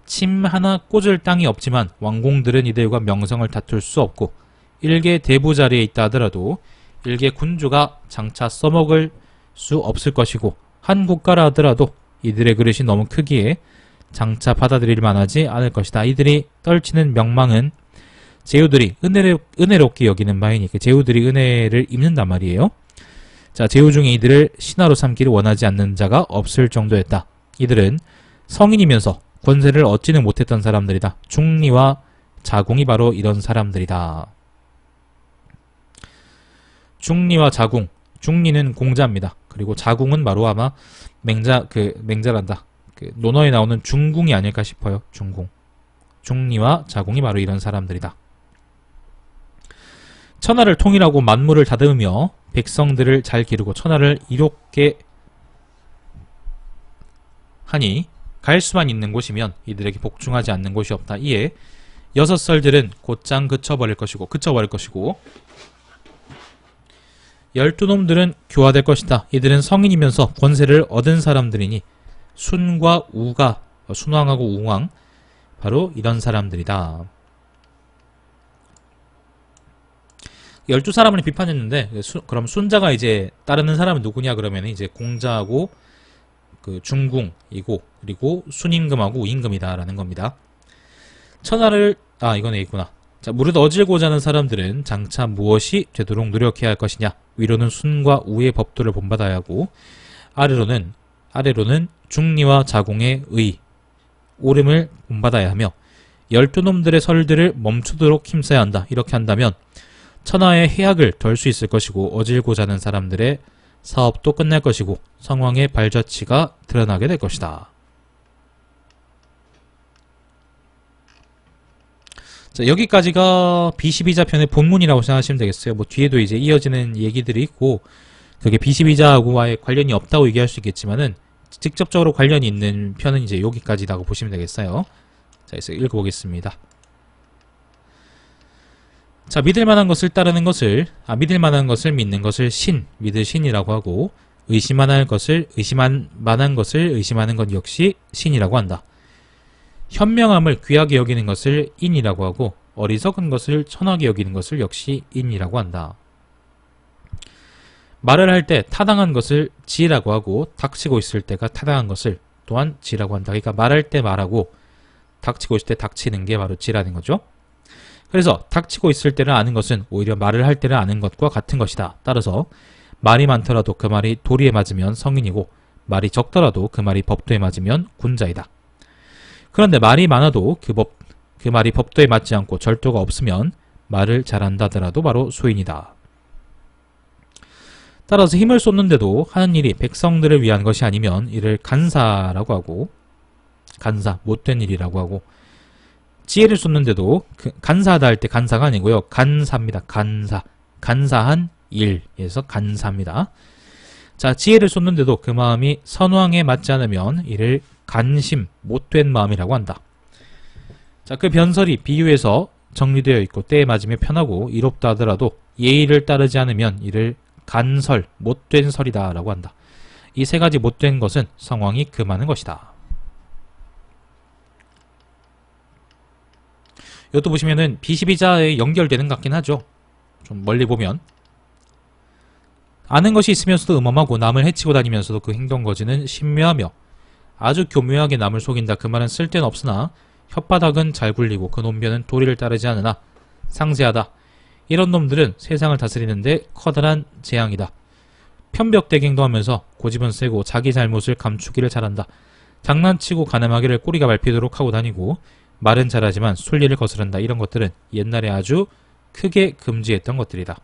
침 하나 꽂을 땅이 없지만 왕공들은 이들과 명성을 다툴 수 없고 일개 대부 자리에 있다 하더라도 일개 군주가 장차 써먹을 수 없을 것이고 한 국가라 하더라도 이들의 그릇이 너무 크기에 장차 받아들일 만하지 않을 것이다. 이들이 떨치는 명망은 제후들이 은혜롭게 여기는 바이니 제후들이 은혜를 입는단 말이에요. 자, 제후 중에 이들을 신하로 삼기를 원하지 않는 자가 없을 정도였다. 이들은 성인이면서 권세를 얻지는 못했던 사람들이다. 중리와 자궁이 바로 이런 사람들이다. 중리와 자궁, 중리는 공자입니다. 그리고 자궁은 바로 아마 맹자란다. 논어에 나오는 중궁이 아닐까 싶어요. 중궁. 중리와 자궁이 바로 이런 사람들이다. 천하를 통일하고 만물을 다듬으며 백성들을 잘 기르고 천하를 이롭게 하니 갈 수만 있는 곳이면 이들에게 복종하지 않는 곳이 없다. 이에 6설들은 곧장 그쳐버릴 것이고 12놈들은 교화될 것이다. 이들은 성인이면서 권세를 얻은 사람들이니 순과 우가 순왕하고 우왕 바로 이런 사람들이다. 12사람을 비판했는데 그럼 순자가 이제 따르는 사람은 누구냐 그러면 이제 공자하고 중궁이고 그리고 순임금하고 우임금이다라는 겁니다. 천하를 이거네 있구나. 자, 무릇 어질고자 하는 사람들은 장차 무엇이 되도록 노력해야 할 것이냐. 위로는 순과 우의 법도를 본받아야 하고 아래로는 중리와 자궁의 의 옳음을 본받아야 하며 12놈들의 설들을 멈추도록 힘써야 한다. 이렇게 한다면 천하의 해악을 덜 수 있을 것이고 어질고자 하는 사람들의 사업도 끝날 것이고 성왕의 발자취가 드러나게 될 것이다. 자, 여기까지가 B12자 편의 본문이라고 생각하시면 되겠어요. 뭐 뒤에도 이제 이어지는 얘기들이 있고 그게 B12자하고와의 관련이 없다고 얘기할 수 있겠지만은 직접적으로 관련이 있는 편은 이제 여기까지라고 보시면 되겠어요. 자, 그래서 읽어보겠습니다. 자, 믿을 만한 것을 따르는 것을 믿는 것을 믿을 신이라고 하고 의심할 것을 의심하는 것 역시 신이라고 한다. 현명함을 귀하게 여기는 것을 인이라고 하고 어리석은 것을 천하게 여기는 것을 역시 인이라고 한다. 말을 할 때 타당한 것을 지라고 하고 닥치고 있을 때가 타당한 것을 또한 지라고 한다. 그러니까 말할 때 말하고 닥치고 있을 때 닥치는 게 바로 지라는 거죠. 그래서 닥치고 있을 때를 아는 것은 오히려 말을 할 때를 아는 것과 같은 것이다. 따라서 말이 많더라도 그 말이 도리에 맞으면 성인이고 말이 적더라도 그 말이 법도에 맞으면 군자이다. 그런데 말이 많아도 그 말이 법도에 맞지 않고 절도가 없으면 말을 잘한다더라도 바로 소인이다. 따라서 힘을 쏟는데도 하는 일이 백성들을 위한 것이 아니면 이를 간사라고 하고 못된 일이라고 하고 지혜를 쏟는데도 간사하다 할 때 간사가 아니고요. 간사입니다. 간사한 일에서 간사입니다. 자, 지혜를 쏟는데도 그 마음이 선왕에 맞지 않으면 이를 간심, 못된 마음이라고 한다. 자, 그 변설이 비유에서 정리되어 있고 때에 맞으며 편하고 이롭다 하더라도 예의를 따르지 않으면 이를 간설, 못된 설이다 라고 한다. 이 세 가지 못된 것은 성왕이 금하는 것이다. 이것도 보시면은 B12자에 연결되는 것 같긴 하죠. 좀 멀리 보면 아는 것이 있으면서도 음험하고 남을 해치고 다니면서도 그 행동거지는 신묘하며 아주 교묘하게 남을 속인다. 그 말은 쓸데는 없으나 혓바닥은 잘 굴리고 그 논변은 도리를 따르지 않으나 상세하다. 이런 놈들은 세상을 다스리는데 커다란 재앙이다. 편벽대게 행동하면서 고집은 세고 자기 잘못을 감추기를 잘한다. 장난치고 가늠하기를 꼬리가 밟히도록 하고 다니고 말은 잘하지만 순리를 거스른다. 이런 것들은 옛날에 아주 크게 금지했던 것들이다.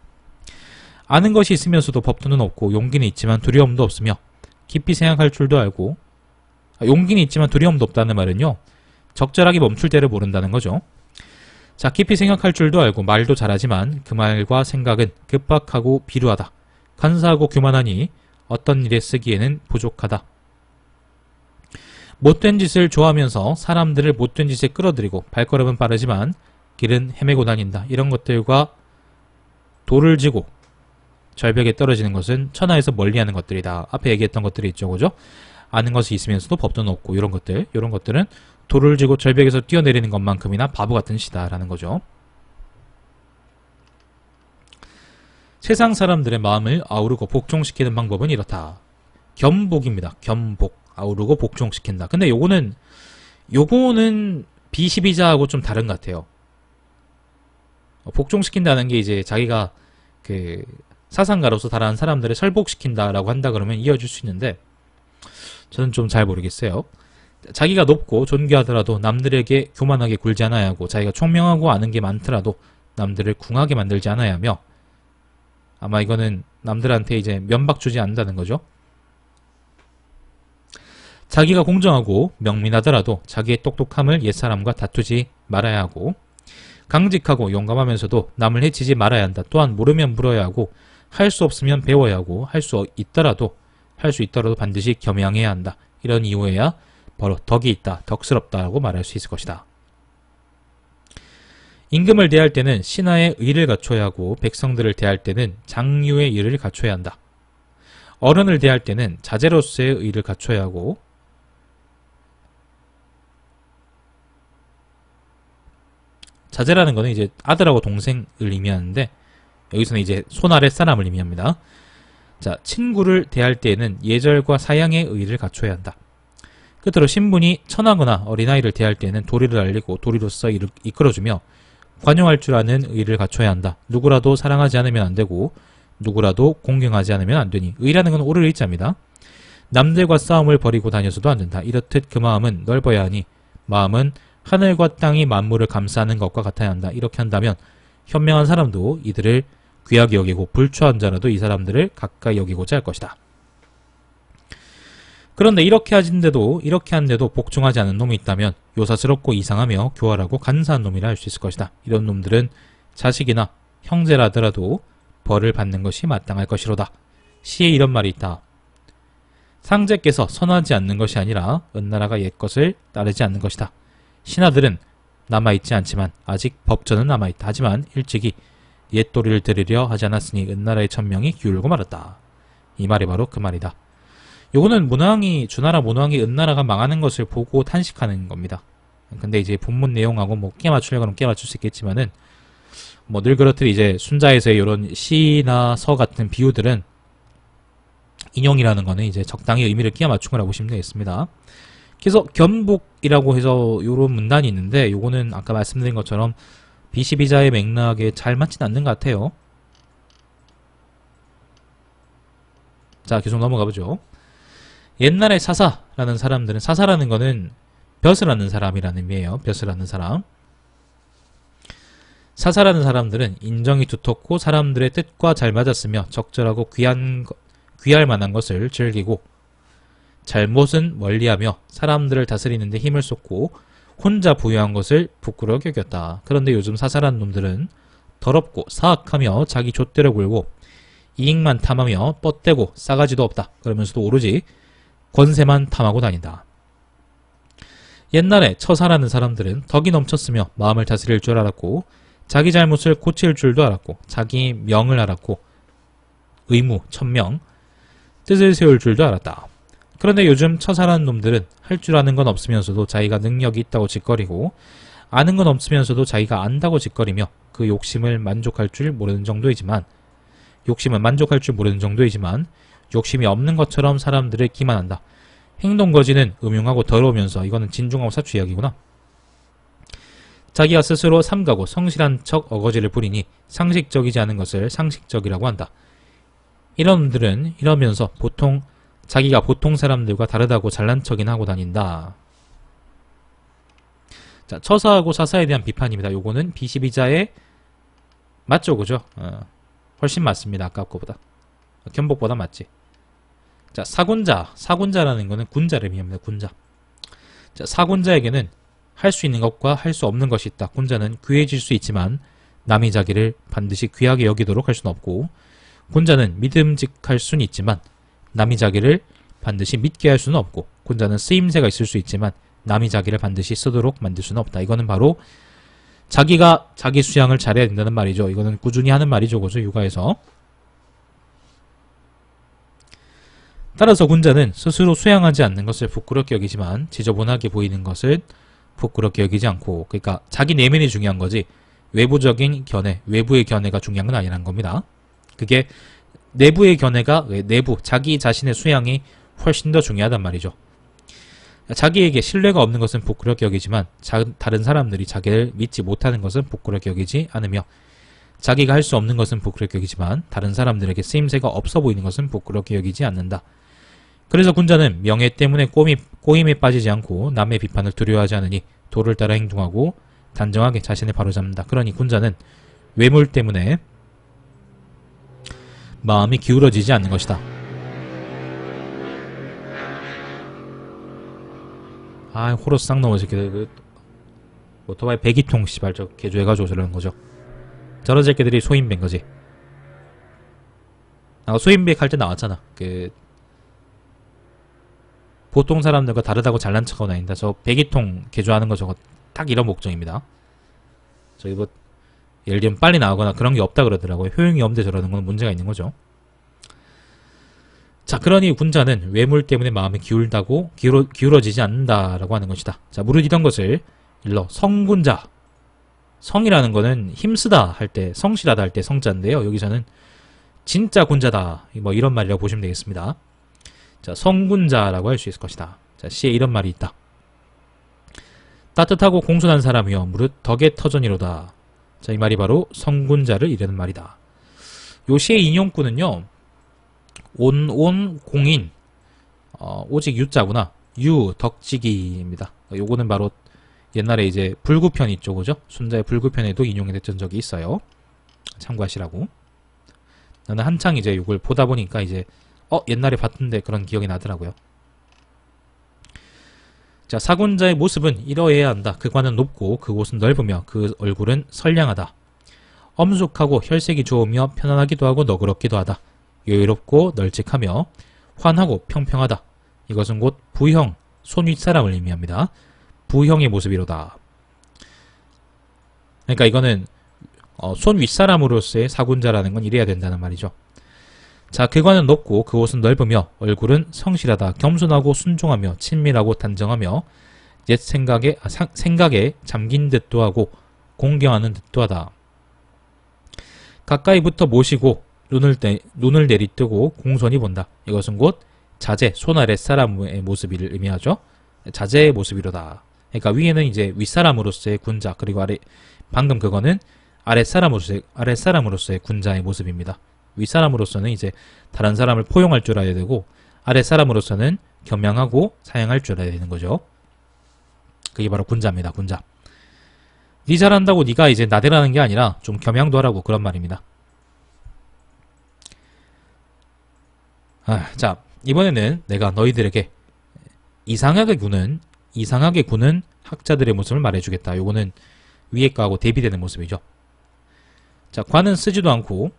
아는 것이 있으면서도 법도는 없고 용기는 있지만 두려움도 없으며 깊이 생각할 줄도 알고, 용기는 있지만 두려움도 없다는 말은요, 적절하게 멈출 때를 모른다는 거죠. 자, 깊이 생각할 줄도 알고 말도 잘하지만 그 말과 생각은 급박하고 비루하다. 간사하고 교만하니 어떤 일에 쓰기에는 부족하다. 못된 짓을 좋아하면서 사람들을 못된 짓에 끌어들이고 발걸음은 빠르지만 길은 헤매고 다닌다. 이런 것들과 돌을 지고 절벽에 떨어지는 것은 천하에서 멀리하는 것들이다. 앞에 얘기했던 것들이 있죠, 그죠? 아는 것이 있으면서도 법도는 없고 이런 것들은 돌을 지고 절벽에서 뛰어내리는 것만큼이나 바보 같은 시다라는 거죠. 세상 사람들의 마음을 아우르고 복종시키는 방법은 이렇다. 겸복입니다. 겸복. 아우르고 복종시킨다. 근데 요거는 비시비자하고 좀 다른 것 같아요. 복종시킨다는 게 이제 자기가 그 사상가로서 다른 사람들을 설복시킨다라고 한다 그러면 이어질 수 있는데, 저는 좀 잘 모르겠어요. 자기가 높고 존귀하더라도 남들에게 교만하게 굴지 않아야 하고, 자기가 총명하고 아는 게 많더라도 남들을 궁하게 만들지 않아야 하며, 아마 이거는 남들한테 이제 면박 주지 않는다는 거죠. 자기가 공정하고 명민하더라도 자기의 똑똑함을 옛사람과 다투지 말아야 하고, 강직하고 용감하면서도 남을 해치지 말아야 한다. 또한 모르면 물어야 하고, 할 수 없으면 배워야 하고, 할 수 있더라도 반드시 겸양해야 한다. 이런 이유에야 바로 덕이 있다, 덕스럽다라고 말할 수 있을 것이다. 임금을 대할 때는 신하의 의를 갖춰야 하고, 백성들을 대할 때는 장유의 의를 갖춰야 한다. 어른을 대할 때는 자제로서의 의를 갖춰야 하고, 자제라는 거는 이제 아들하고 동생을 의미하는데, 여기서는 이제 손 아래 사람을 의미합니다. 자, 친구를 대할 때에는 예절과 사양의 의의를 갖춰야 한다. 끝으로 신분이 천하거나 어린아이를 대할 때에는 도리를 알리고 도리로서 이끌어주며 관용할 줄 아는 의의를 갖춰야 한다. 누구라도 사랑하지 않으면 안 되고 누구라도 공경하지 않으면 안 되니, 의라는 건 오를 의자입니다. 남들과 싸움을 벌이고 다녀서도 안 된다. 이렇듯 그 마음은 넓어야 하니 마음은 하늘과 땅이 만물을 감싸는 것과 같아야 한다. 이렇게 한다면 현명한 사람도 이들을 귀하게 여기고 불초한 자라도 이 사람들을 가까이 여기고자 할 것이다. 그런데 이렇게 한데도 복종하지 않은 놈이 있다면 요사스럽고 이상하며 교활하고 간사한 놈이라 할 수 있을 것이다. 이런 놈들은 자식이나 형제라더라도 벌을 받는 것이 마땅할 것이로다. 시에 이런 말이 있다. 상제께서 선하지 않는 것이 아니라 은나라가 옛것을 따르지 않는 것이다. 신하들은 남아있지 않지만 아직 법전은 남아있다. 하지만 일찍이 옛도리를 들으려 하지 않았으니 은나라의 천명이 기울고 말았다. 이 말이 바로 그 말이다. 요거는 주나라 문왕이 은나라가 망하는 것을 보고 탄식하는 겁니다. 근데 이제 본문 내용하고 뭐 끼 맞추려고 하면 끼 맞출 수 있겠지만은, 뭐 늘 그렇듯 이제 순자에서의 이런 시나 서 같은 비유들은 인용이라는 거는 이제 적당히 의미를 끼워 맞춘 거라고 보시면 되겠습니다. 그래서 겸복이라고 해서 요런 문단이 있는데, 요거는 아까 말씀드린 것처럼 비시비자의 맥락에 잘 맞진 않는 것 같아요. 자, 계속 넘어가 보죠. 옛날에 사사라는 사람들은, 사사라는 거는 벼슬 하는 사람이라는 의미예요. 벼슬 하는 사람. 사사라는 사람들은 인정이 두텁고 사람들의 뜻과 잘 맞았으며 적절하고 귀할 만한 것을 즐기고, 잘못은 멀리하며 사람들을 다스리는 데 힘을 쏟고 혼자 부유한 것을 부끄러워 여겼다. 그런데 요즘 사사라는 놈들은 더럽고 사악하며 자기 좆대로 굴고 이익만 탐하며 뻗대고 싸가지도 없다. 그러면서도 오로지 권세만 탐하고 다닌다. 옛날에 처사라는 사람들은 덕이 넘쳤으며 마음을 다스릴 줄 알았고 자기 잘못을 고칠 줄도 알았고 자기 명을 알았고 의무, 천명, 뜻을 세울 줄도 알았다. 그런데 요즘 처사라는 놈들은 할 줄 아는 건 없으면서도 자기가 능력이 있다고 짓거리고 아는 건 없으면서도 자기가 안다고 짓거리며 그 욕심은 만족할 줄 모르는 정도이지만 욕심이 없는 것처럼 사람들을 기만한다. 행동거지는 음흉하고 더러우면서, 이거는 진중하고 사추 이야기구나. 자기가 스스로 삼가고 성실한 척 어거지를 부리니 상식적이지 않은 것을 상식적이라고 한다. 이런 놈들은 이러면서 자기가 보통 사람들과 다르다고 잘난 척이나 하고 다닌다. 자, 처사하고 사사에 대한 비판입니다. 요거는 B12자의 맞죠, 그죠? 훨씬 맞습니다. 아까 거보다. 견복보다 맞지. 자, 사군자. 사군자라는 거는 군자를 의미합니다. 군자. 자, 사군자에게는 할 수 있는 것과 할 수 없는 것이 있다. 군자는 귀해질 수 있지만 남이 자기를 반드시 귀하게 여기도록 할 수는 없고, 군자는 믿음직할 수는 있지만 남이 자기를 반드시 믿게 할 수는 없고, 군자는 쓰임새가 있을 수 있지만 남이 자기를 반드시 쓰도록 만들 수는 없다. 이거는 바로 자기가 자기 수양을 잘해야 된다는 말이죠. 이거는 꾸준히 하는 말이죠. 그죠? 육아에서. 따라서 군자는 스스로 수양하지 않는 것을 부끄럽게 여기지만 지저분하게 보이는 것을 부끄럽게 여기지 않고, 그러니까 자기 내면이 중요한 거지 외부적인 견해, 외부의 견해가 중요한 건 아니라는 겁니다. 그게 내부의 견해가 내부, 자기 자신의 수양이 훨씬 더 중요하단 말이죠. 자기에게 신뢰가 없는 것은 부끄럽게 여기지만 다른 사람들이 자기를 믿지 못하는 것은 부끄럽게 여기지 않으며, 자기가 할 수 없는 것은 부끄럽게 여기지만 다른 사람들에게 쓰임새가 없어 보이는 것은 부끄럽게 여기지 않는다. 그래서 군자는 명예 때문에 꼬임에 빠지지 않고 남의 비판을 두려워하지 않으니 도를 따라 행동하고 단정하게 자신을 바로잡는다. 그러니 군자는 외물 때문에 마음이 기울어지지 않는 것이다. 아, 호러스 쌍 넘어 새끼들. 그 오토바이 배기통 씨발 저 개조해가지고 저러는 거죠. 저런 새끼들이 소인배인 거지. 소인배 할 때 나왔잖아. 보통 사람들과 다르다고 잘난 척하고 다닌다. 저 배기통 개조하는 거 저거 딱 이런 목적입니다. 저기 뭐 예를 들면 빨리 나오거나 그런 게 없다 그러더라고요. 효용이 없는데 저러는 건 문제가 있는 거죠. 자, 그러니 군자는 외물 때문에 마음이 기울어지지 않는다라고 하는 것이다. 자, 무릇 이런 것을 일러 성군자. 성이라는 거는 힘쓰다 할 때, 성실하다 할 때 성자인데요. 여기서는 진짜 군자다. 뭐 이런 말이라고 보시면 되겠습니다. 자, 성군자라고 할 수 있을 것이다. 자, 시에 이런 말이 있다. 따뜻하고 공손한 사람이여 무릇 덕의 터전이로다. 자, 이 말이 바로 성군자를 이르는 말이다. 요 시의 인용구는요, 공인, 오직 유자구나. 덕지기입니다. 요거는 바로 옛날에 이제 불구편 있죠, 그죠? 순자의 불구편에도 인용이 됐던 적이 있어요. 참고하시라고. 나는 한창 이제 요걸 보다 보니까 이제 옛날에 봤던데 그런 기억이 나더라고요. 자, 사군자의 모습은 이러해야 한다. 그 관은 높고 그 옷은 넓으며 그 얼굴은 선량하다. 엄숙하고 혈색이 좋으며 편안하기도 하고 너그럽기도 하다. 여유롭고 널찍하며 환하고 평평하다. 이것은 곧 부형, 손 윗사람을 의미합니다. 부형의 모습이로다. 그러니까 이거는 손 윗사람으로서의 사군자라는 건 이래야 된다는 말이죠. 자, 그관은 높고 그 옷은 넓으며 얼굴은 성실하다. 겸손하고 순종하며 친밀하고 단정하며 옛 생각에 잠긴 듯도 하고 공경하는 듯도 하다. 가까이부터 모시고 눈을 내리뜨고 공손히 본다. 이것은 곧 자제, 손 아랫 사람의 모습을 의미하죠. 자제의 모습이로다. 그러니까 위에는 이제 윗사람으로서의 군자, 그리고 방금 그거는 아랫사람으로서의 군자의 모습입니다. 윗사람으로서는 이제 다른 사람을 포용할 줄 알아야 되고, 아랫사람으로서는 겸양하고 사양할 줄 알아야 되는 거죠. 그게 바로 군자입니다. 군자. 니 잘한다고 니가 이제 나대라는 게 아니라 좀 겸양도 하라고, 그런 말입니다. 자, 이번에는 내가 너희들에게 이상하게 구는 학자들의 모습을 말해주겠다. 요거는 위에 거하고 대비되는 모습이죠. 자, 관은 쓰지도 않고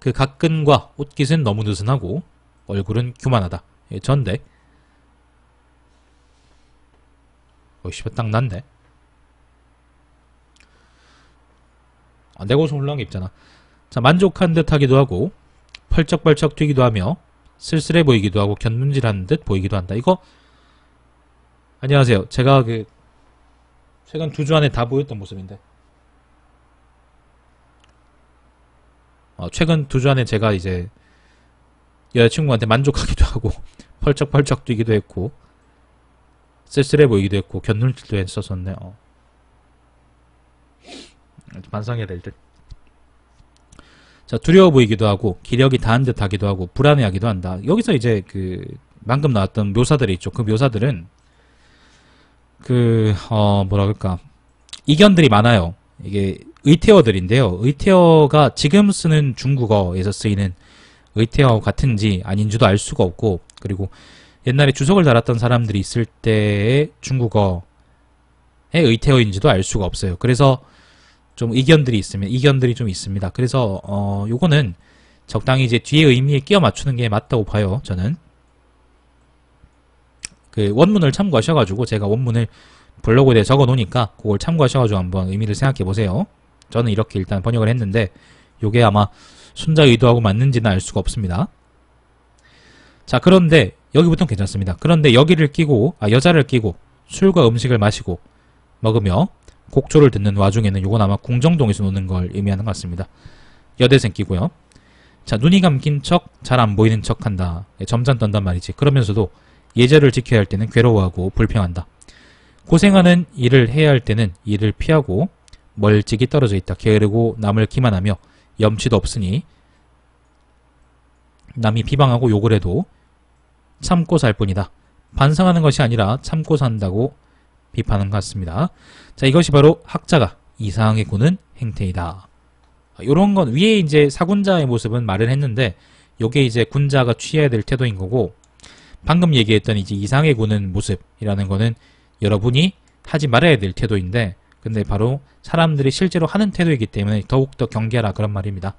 그 각근과 옷깃은 너무 느슨하고 얼굴은 교만하다. 전데 씨발 딱 난데. 내가 옷을 올라온 게 있잖아. 자, 만족한 듯 하기도 하고 펄쩍펄쩍 뛰기도 하며 쓸쓸해 보이기도 하고 견눈질하는 듯 보이기도 한다. 이거 안녕하세요. 제가 최근 2주 안에 다 보였던 모습인데, 최근 2주 안에 제가 이제 여자친구한테 만족하기도 하고 펄쩍펄쩍 뛰기도 했고 쓸쓸해 보이기도 했고 견눈질도 했었었네. 반성해야 될 듯. 자, 두려워 보이기도 하고 기력이 다한 듯 하기도 하고 불안해하기도 한다. 여기서 이제 방금 나왔던 묘사들이 있죠. 그 묘사들은 뭐라 그럴까. 이견들이 많아요. 이게 의태어들인데요. 의태어가 지금 쓰는 중국어에서 쓰이는 의태어 같은지 아닌지도 알 수가 없고, 그리고 옛날에 주석을 달았던 사람들이 있을 때의 중국어의 의태어인지도 알 수가 없어요. 그래서 좀 이견들이 좀 있습니다. 그래서 요거는 적당히 이제 뒤에 의미에 끼워 맞추는 게 맞다고 봐요. 저는 그 원문을 참고하셔가지고, 제가 원문을 블로그에 적어 놓으니까 그걸 참고하셔가지고 한번 의미를 생각해 보세요. 저는 이렇게 일단 번역을 했는데 요게 아마 순자 의도하고 맞는지는 알 수가 없습니다. 자, 그런데 여기부터는 괜찮습니다. 그런데 여자를 끼고 술과 음식을 마시고 먹으며 곡조를 듣는 와중에는 요건 아마 궁정동에서 노는 걸 의미하는 것 같습니다. 여대생 끼고요. 자, 눈이 감긴 척, 잘 안 보이는 척 한다. 점잖 떤단 말이지. 그러면서도 예절을 지켜야 할 때는 괴로워하고 불평한다. 고생하는 일을 해야 할 때는 일을 피하고 멀찍이 떨어져 있다. 게으르고 남을 기만하며 염치도 없으니 남이 비방하고 욕을 해도 참고 살 뿐이다. 반성하는 것이 아니라 참고 산다고 비판한 것 같습니다. 자, 이것이 바로 학자가 이상하게 구는 행태이다. 요런 건 위에 이제 사군자의 모습은 말을 했는데 요게 이제 군자가 취해야 될 태도인 거고, 방금 얘기했던 이제 이상하게 구는 모습이라는 거는 여러분이 하지 말아야 될 태도인데, 근데 바로 사람들이 실제로 하는 태도이기 때문에 더욱더 경계하라, 그런 말입니다.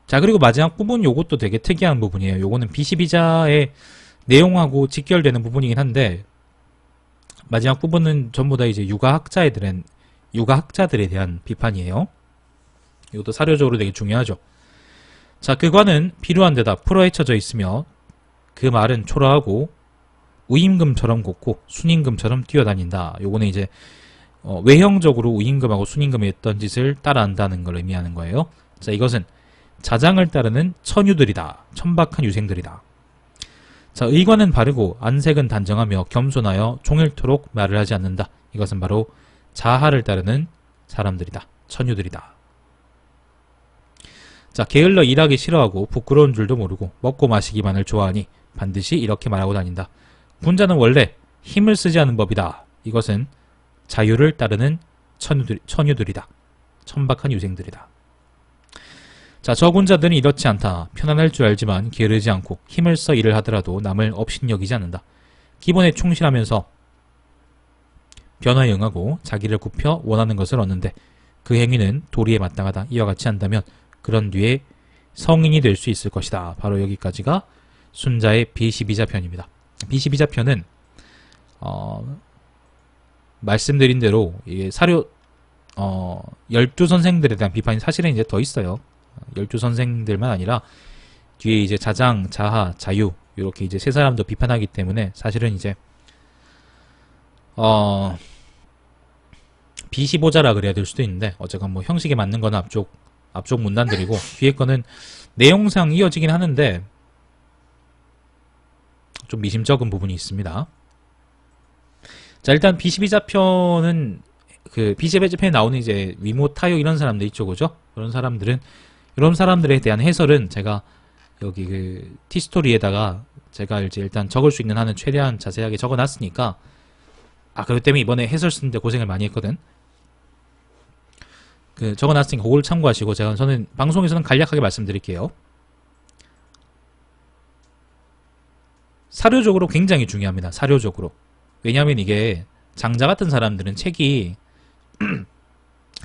자, 그리고 마지막 부분 요것도 되게 특이한 부분이에요. 요거는 비시비자의 내용하고 직결되는 부분이긴 한데, 마지막 부분은 전부 다 이제 육아학자들에 대한 비판이에요. 이것도 사료적으로 되게 중요하죠. 자, 그관은 필요한 데다 풀어헤쳐져 있으며 그 말은 초라하고 우임금처럼 곱고 순임금처럼 뛰어다닌다. 요거는 이제 외형적으로 우임금하고 순임금이 했던 짓을 따라한다는 걸 의미하는 거예요. 자, 이것은 자장을 따르는 처유들이다. 천박한 유생들이다. 자, 의관은 바르고 안색은 단정하며 겸손하여 종일토록 말을 하지 않는다. 이것은 바로 자하를 따르는 사람들이다. 천유들이다. 자, 게을러 일하기 싫어하고 부끄러운 줄도 모르고 먹고 마시기만을 좋아하니 반드시 이렇게 말하고 다닌다. 군자는 원래 힘을 쓰지 않는 법이다. 이것은 자유를 따르는 천유들이다. 천박한 유생들이다. 자, 저 군자들은 이렇지 않다. 편안할 줄 알지만 게으르지 않고 힘을 써 일을 하더라도 남을 업신여기지 않는다. 기본에 충실하면서 변화에 응하고 자기를 굽혀 원하는 것을 얻는데 그 행위는 도리에 마땅하다. 이와 같이 한다면 그런 뒤에 성인이 될 수 있을 것이다. 바로 여기까지가 순자의 비시비자 편입니다. 비시비자 편은 말씀드린 대로 이게 사료 12선생들에 대한 비판이 사실은 이제 더 있어요. 12선생들만 아니라 뒤에 이제 자장, 자하, 자유 이렇게 이제 세 사람도 비판하기 때문에 사실은 이제 비시보자라 그래야 될 수도 있는데, 어쨌건 뭐 형식에 맞는 거는 앞쪽 문단들이고 뒤에 거는 내용상 이어지긴 하는데 좀 미심쩍은 부분이 있습니다. 자, 일단 비시비자 편은 그 비시비자 편에 나오는 이제 위모 타요 이런 사람들 있죠, 그죠? 이런 사람들에 대한 해설은 제가 여기 그 티스토리에다가 제가 이제 일단 적을 수 있는 한은 최대한 자세하게 적어놨으니까, 그렇기 때문에 이번에 해설 쓰는데 고생을 많이 했거든. 그 적어놨으니까 그걸 참고하시고, 저는 방송에서는 간략하게 말씀드릴게요. 사료적으로 굉장히 중요합니다. 사료적으로. 왜냐하면 이게 장자 같은 사람들은 책이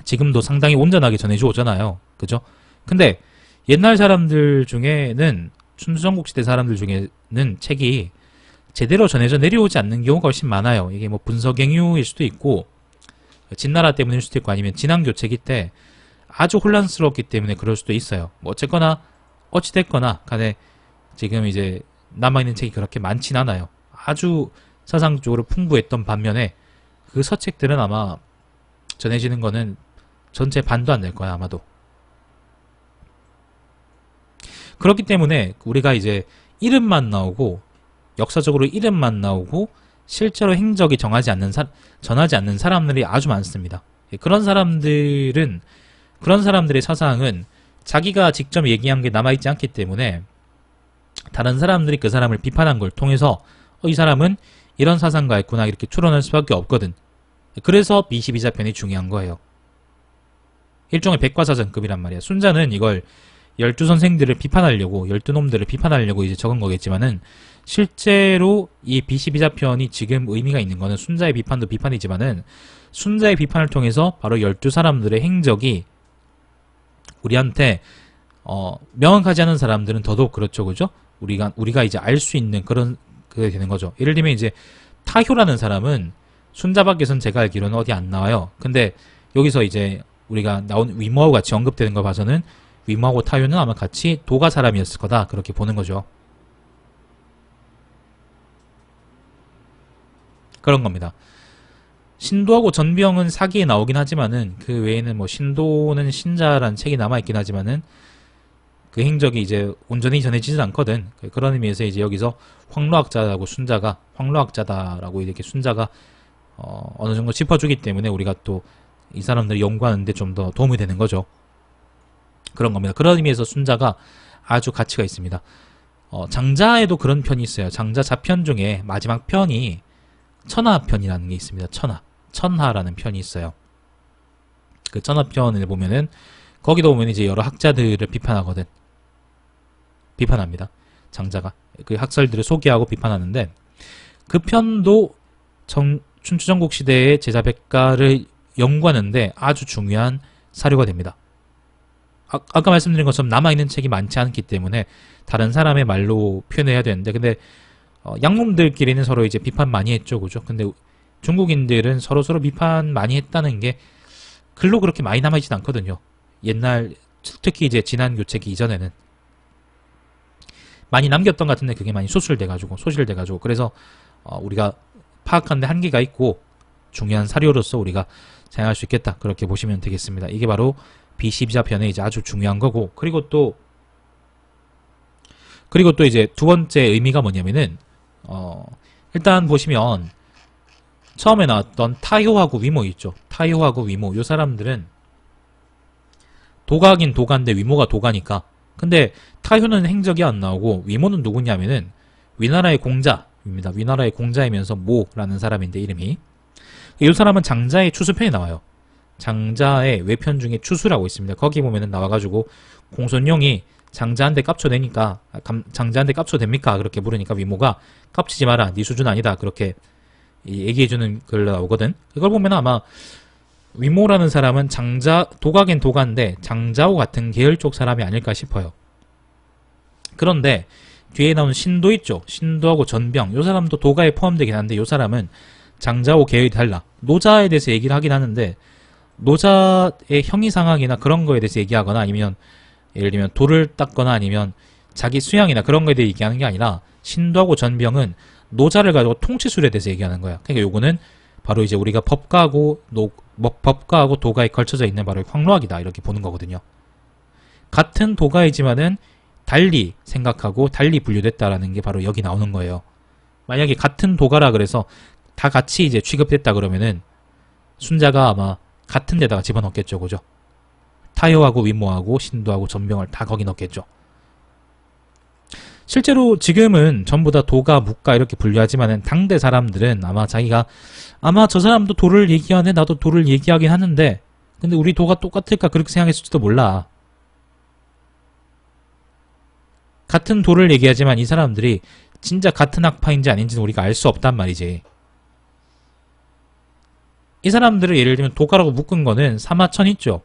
지금도 상당히 온전하게 전해져 오잖아요. 그죠? 근데 옛날 사람들 중에는, 춘추전국시대 사람들 중에는 책이 제대로 전해져 내려오지 않는 경우가 훨씬 많아요. 이게 뭐 분서갱유일 수도 있고 진나라 때문일 수도 있고 아니면 진앙교체기 때 아주 혼란스럽기 때문에 그럴 수도 있어요. 뭐 어쨌거나 어찌됐거나 간에 지금 이제 남아있는 책이 그렇게 많진 않아요. 아주 사상적으로 풍부했던 반면에 그 서책들은 아마 전해지는 거는 전체 반도 안 될 거야, 아마도. 그렇기 때문에 우리가 이제 이름만 나오고, 역사적으로 이름만 나오고 실제로 행적이 전하지 않는 사람들이 아주 많습니다. 그런 사람들의 사상은 자기가 직접 얘기한 게 남아있지 않기 때문에 다른 사람들이 그 사람을 비판한 걸 통해서 이 사람은 이런 사상가 있구나 이렇게 추론할 수밖에 없거든. 그래서 B12자편이 중요한 거예요. 일종의 백과사전급이란 말이야. 순자는 이걸 12선생들을 비판하려고 12놈들을 비판하려고 이제 적은 거겠지만은 실제로 이 B12자편이 지금 의미가 있는 거는 순자의 비판도 비판이지만은 순자의 비판을 통해서 바로 12사람들의 행적이 우리한테 명확하지 않은 사람들은 더더욱 그렇죠. 그죠? 우리가 이제 알 수 있는 그런 그게 되는 거죠. 예를 들면 이제 타효라는 사람은 순자 밖에선 제가 알기로는 어디 안 나와요. 근데 여기서 이제 우리가 나온 위모하고 같이 언급되는 걸 봐서는 위모하고 타효는 아마 같이 도가 사람이었을 거다. 그렇게 보는 거죠. 그런 겁니다. 신도하고 전병은 사기에 나오긴 하지만은 그 외에는 뭐 신도는 신자라는 책이 남아있긴 하지만은 그 행적이 이제 온전히 전해지진 않거든. 그런 의미에서 이제 여기서 황로학자라고 순자가 황로학자다라고 이렇게 순자가 어느 정도 짚어주기 때문에 우리가 또 이 사람들을 연구하는데 좀 더 도움이 되는 거죠. 그런 겁니다. 그런 의미에서 순자가 아주 가치가 있습니다. 장자에도 그런 편이 있어요. 장자 자편 중에 마지막 편이 천하편이라는 게 있습니다. 천하라는 편이 있어요. 그 천하편을 보면은 거기도 보면 이제 여러 학자들을 비판하거든. 비판합니다. 장자가 그 학설들을 소개하고 비판하는데 그 편도 춘추전국 시대의 제자백가를 연구하는데 아주 중요한 사료가 됩니다. 아까 말씀드린 것처럼 남아있는 책이 많지 않기 때문에 다른 사람의 말로 표현해야 되는데 근데 양놈들끼리는 서로 이제 비판 많이 했죠. 그죠? 근데 중국인들은 서로 비판 많이 했다는 게 글로 그렇게 많이 남아있진 않거든요. 옛날 특히 이제 지난 교체기 이전에는 많이 남겼던 것 같은데 그게 많이 소실돼가지고 그래서 우리가 파악하는데 한계가 있고 중요한 사료로서 우리가 사용할 수 있겠다. 그렇게 보시면 되겠습니다. 이게 바로 B12자편의 이제 아주 중요한 거고 그리고 또 이제 두 번째 의미가 뭐냐면은 일단 보시면 처음에 나왔던 타효하고 위모 있죠. 타효하고 위모 요 사람들은 도가긴 도가인데 위모가 도가니까 근데 타효는 행적이 안 나오고 위모는 누구냐면은 위나라의 공자입니다. 위나라의 공자이면서 모라는 사람인데 이름이 이 사람은 장자의 추수편에 나와요. 장자의 외편 중에 추수라고 있습니다. 거기 보면은 나와가지고 공손룡이 장자한테 깝쳐대니까 장자한테 깝쳐댑니까? 그렇게 물으니까 위모가 깝치지 마라. 네 수준 아니다. 그렇게 얘기해주는 글 나오거든. 그걸 보면 아마 위모라는 사람은 도가긴 도가인데 장자와 같은 계열 쪽 사람이 아닐까 싶어요. 그런데 뒤에 나온 신도 있죠. 신도하고 전병. 요 사람도 도가에 포함되긴 한데 요 사람은 장자하고 계열이 달라. 노자에 대해서 얘기를 하긴 하는데 노자의 형이상학이나 그런 거에 대해서 얘기하거나 아니면 예를 들면 돌을 닦거나 아니면 자기 수양이나 그런 거에 대해 얘기하는 게 아니라 신도하고 전병은 노자를 가지고 통치술에 대해서 얘기하는 거야. 그러니까 요거는 바로 이제 우리가 법가하고 도가에 걸쳐져 있는 바로 황로학이다 이렇게 보는 거거든요. 같은 도가이지만은 달리 생각하고 달리 분류됐다라는 게 바로 여기 나오는 거예요. 만약에 같은 도가라 그래서 다 같이 이제 취급됐다 그러면은 순자가 아마 같은 데다가 집어넣겠죠. 그죠? 타효하고 위모하고 신도하고 전병을 다 거기 넣겠죠. 실제로 지금은 전부 다 도가, 묵가 이렇게 분류하지만은 당대 사람들은 아마 저 사람도 도를 얘기하네 나도 도를 얘기하긴 하는데 근데 우리 도가 똑같을까 그렇게 생각했을지도 몰라. 같은 도를 얘기하지만 이 사람들이 진짜 같은 학파인지 아닌지는 우리가 알 수 없단 말이지. 이 사람들을 예를 들면 도가라고 묶은 거는 사마천 있죠.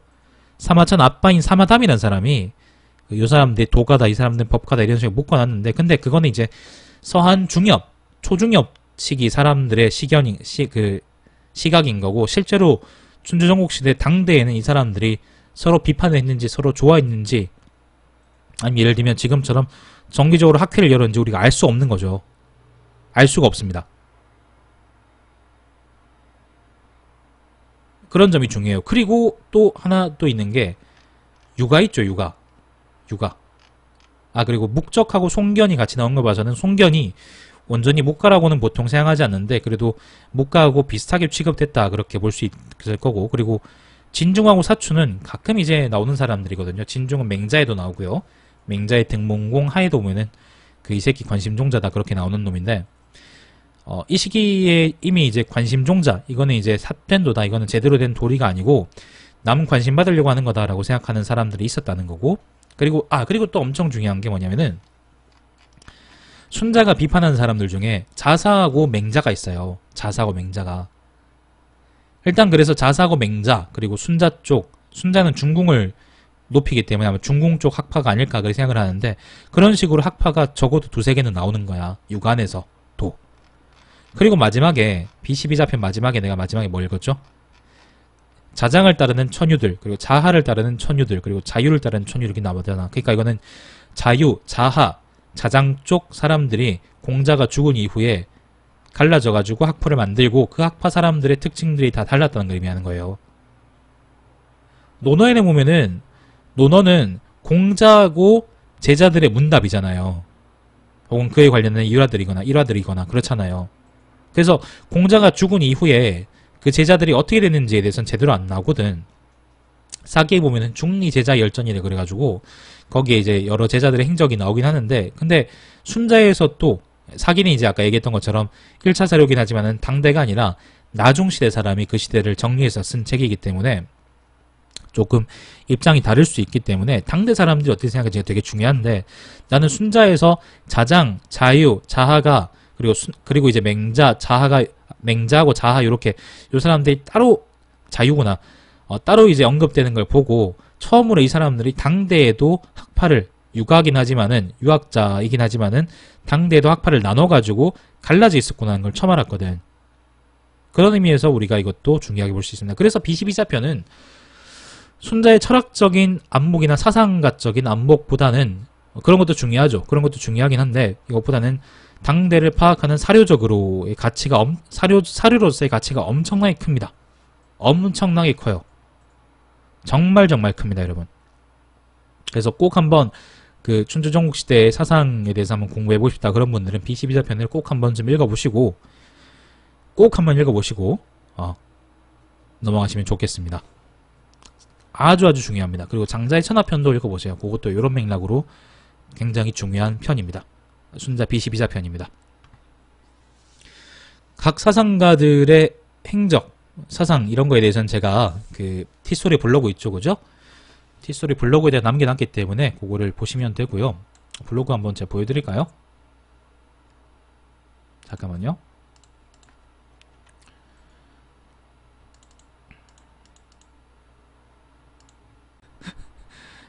사마천 아빠인 사마담이라는 사람이 요 사람들이 도가다 이 사람들은 법가다 이런 식으로 묶어놨는데 근데 그거는 이제 서한 중엽, 초중엽 시기 사람들의 시각인 거고 실제로 춘추전국 시대 당대에는 이 사람들이 서로 비판했는지 서로 좋아했는지 아니면 예를 들면 지금처럼 정기적으로 학회를 열었는지 우리가 알 수 없는 거죠. 알 수가 없습니다. 그런 점이 중요해요. 그리고 또 하나 또 있는 게 유가 있죠. 유가. 그리고 묵적하고 송견이 같이 나온 걸 봐서는 송견이 온전히 묵가라고는 보통 사용하지 않는데 그래도 묵가하고 비슷하게 취급됐다 그렇게 볼 수 있을 거고 그리고 진중하고 사추는 가끔 이제 나오는 사람들이거든요. 진중은 맹자에도 나오고요. 맹자의 등몽공 하에도 보면은 그 이 새끼 관심종자다 그렇게 나오는 놈인데 이 시기에 이미 이제 관심종자, 이거는 이제 삿된 도다, 이거는 제대로 된 도리가 아니고 남 관심 받으려고 하는 거다라고 생각하는 사람들이 있었다는 거고, 그리고 또 엄청 중요한 게 뭐냐면은 순자가 비판하는 사람들 중에 자사하고 맹자가 있어요. 자사하고 맹자가. 일단 그래서 자사하고 맹자, 그리고 순자 쪽, 순자는 중궁을 높이기 때문에 아마 중궁 쪽 학파가 아닐까 그렇게 생각을 하는데, 그런 식으로 학파가 적어도 두세 개는 나오는 거야. 육안에서 도. 그리고 마지막에 B12자편 마지막에 내가 마지막에 뭐 읽었죠? 자장을 따르는 천유들, 그리고 자하를 따르는 천유들, 그리고 자유를 따르는 천유들 이렇게 나오잖아. 그러니까 이거는 자유, 자하, 자장 쪽 사람들이 공자가 죽은 이후에 갈라져가지고 학파를 만들고 그 학파 사람들의 특징들이 다 달랐다는 걸 의미하는 거예요. 논어에 보면은 논어는 공자하고 제자들의 문답이잖아요. 혹은 그에 관련된 일화들이거나 그렇잖아요. 그래서 공자가 죽은 이후에 그 제자들이 어떻게 됐는지에 대해서는 제대로 안 나오거든. 사기에 보면은 중리 제자 열전이래 그래가지고 거기에 이제 여러 제자들의 행적이 나오긴 하는데, 근데 순자에서 또 사기는 이제 아까 얘기했던 것처럼 1차 사료긴 하지만은 당대가 아니라 나중시대 사람이 그 시대를 정리해서 쓴 책이기 때문에 조금 입장이 다를 수 있기 때문에 당대 사람들이 어떻게 생각하는지가 되게 중요한데, 나는 순자에서 자장, 자유, 자하가 그리고 이제 맹자, 자하가 맹자하고 자하 이렇게 요 사람들이 따로 자유구나 따로 이제 언급되는 걸 보고 처음으로 이 사람들이 당대에도 학파를 유학이긴 하지만은 유학자이긴 하지만은 당대에도 학파를 나눠가지고 갈라져 있었구나 하는 걸 처음 알았거든. 그런 의미에서 우리가 이것도 중요하게 볼 수 있습니다. 그래서 B12자편은 순자의 철학적인 안목이나 사상가적인 안목보다는 그런 것도 중요하죠. 그런 것도 중요하긴 한데 이것보다는 당대를 파악하는 사료적으로의 가치가 사료로서의 가치가 엄청나게 큽니다. 엄청나게 커요. 정말 큽니다, 여러분. 그래서 꼭 한번 그 춘추전국 시대의 사상에 대해서 한번 공부해보고 싶다 그런 분들은 B12자편을 꼭 한번 좀 읽어보시고 넘어가시면 좋겠습니다. 아주 중요합니다. 그리고 장자의 천하편도 읽어보세요. 그것도 이런 맥락으로 굉장히 중요한 편입니다. 순자 B12자편입니다. 각 사상가들의 행적, 사상 이런 거에 대해서는 제가 그 티스토리 블로그 있죠, 그죠? 티스토리 블로그에 대해 남겨놨기 때문에 그거를 보시면 되고요. 블로그 한번 제가 보여드릴까요? 잠깐만요.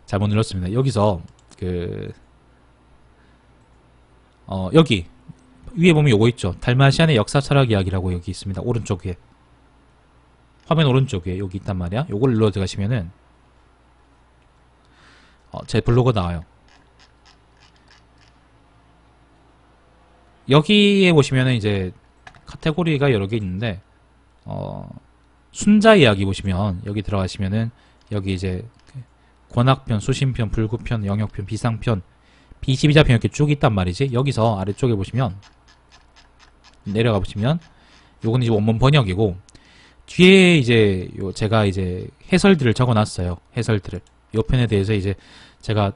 잘못 눌렀습니다. 여기서 여기 위에 보면 요거 있죠. 달마시안의 역사 철학 이야기라고 여기 있습니다. 오른쪽에 화면 오른쪽에 여기 있단 말이야. 요걸 눌러 들어가시면은 제 블로그 나와요. 여기에 보시면은 이제 카테고리가 여러 개 있는데 순자 이야기 보시면 여기 들어가시면은 여기 이제 권학편, 수신편, 불구편, 영역편, 비상편, B12자편 이렇게 쭉 있단 말이지. 여기서 아래쪽에 보시면 내려가 보시면 요건 이제 원문 번역이고 뒤에 이제 제가 이제 해설들을 적어놨어요. 해설들을 요 편에 대해서 이제 제가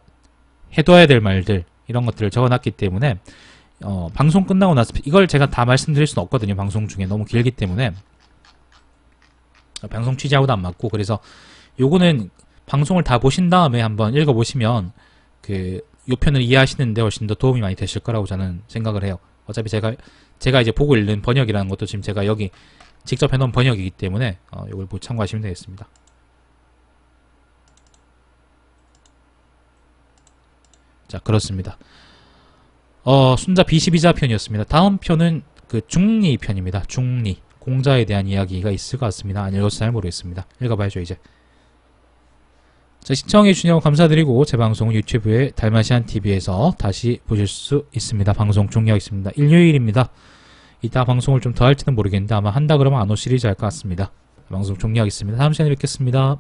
해둬야 될 말들 이런 것들을 적어놨기 때문에 방송 끝나고 나서 이걸 제가 다 말씀드릴 수는 없거든요. 방송 중에 너무 길기 때문에 방송 취지하고도 안 맞고, 그래서 요거는 방송을 다 보신 다음에 한번 읽어보시면 요 편을 이해하시는데 훨씬 더 도움이 많이 되실 거라고 저는 생각을 해요. 어차피 제가 이제 보고 읽는 번역이라는 것도 지금 제가 여기 직접 해놓은 번역이기 때문에 이걸 참고하시면 되겠습니다. 자, 그렇습니다. 순자 B12자편이었습니다. 다음 편은 그 중리 편입니다. 중리. 공자에 대한 이야기가 있을 것 같습니다. 안 읽어서 잘 모르겠습니다. 읽어봐야죠, 이제. 자, 시청해주시냐고 감사드리고 제 방송은 유튜브에 달마시안TV에서 다시 보실 수 있습니다. 방송 종료하겠습니다. 일요일입니다. 이따 방송을 좀 더 할지는 모르겠는데 아마 한다 그러면 안 올 시리즈 할 것 같습니다. 방송 종료하겠습니다. 다음 시간에 뵙겠습니다.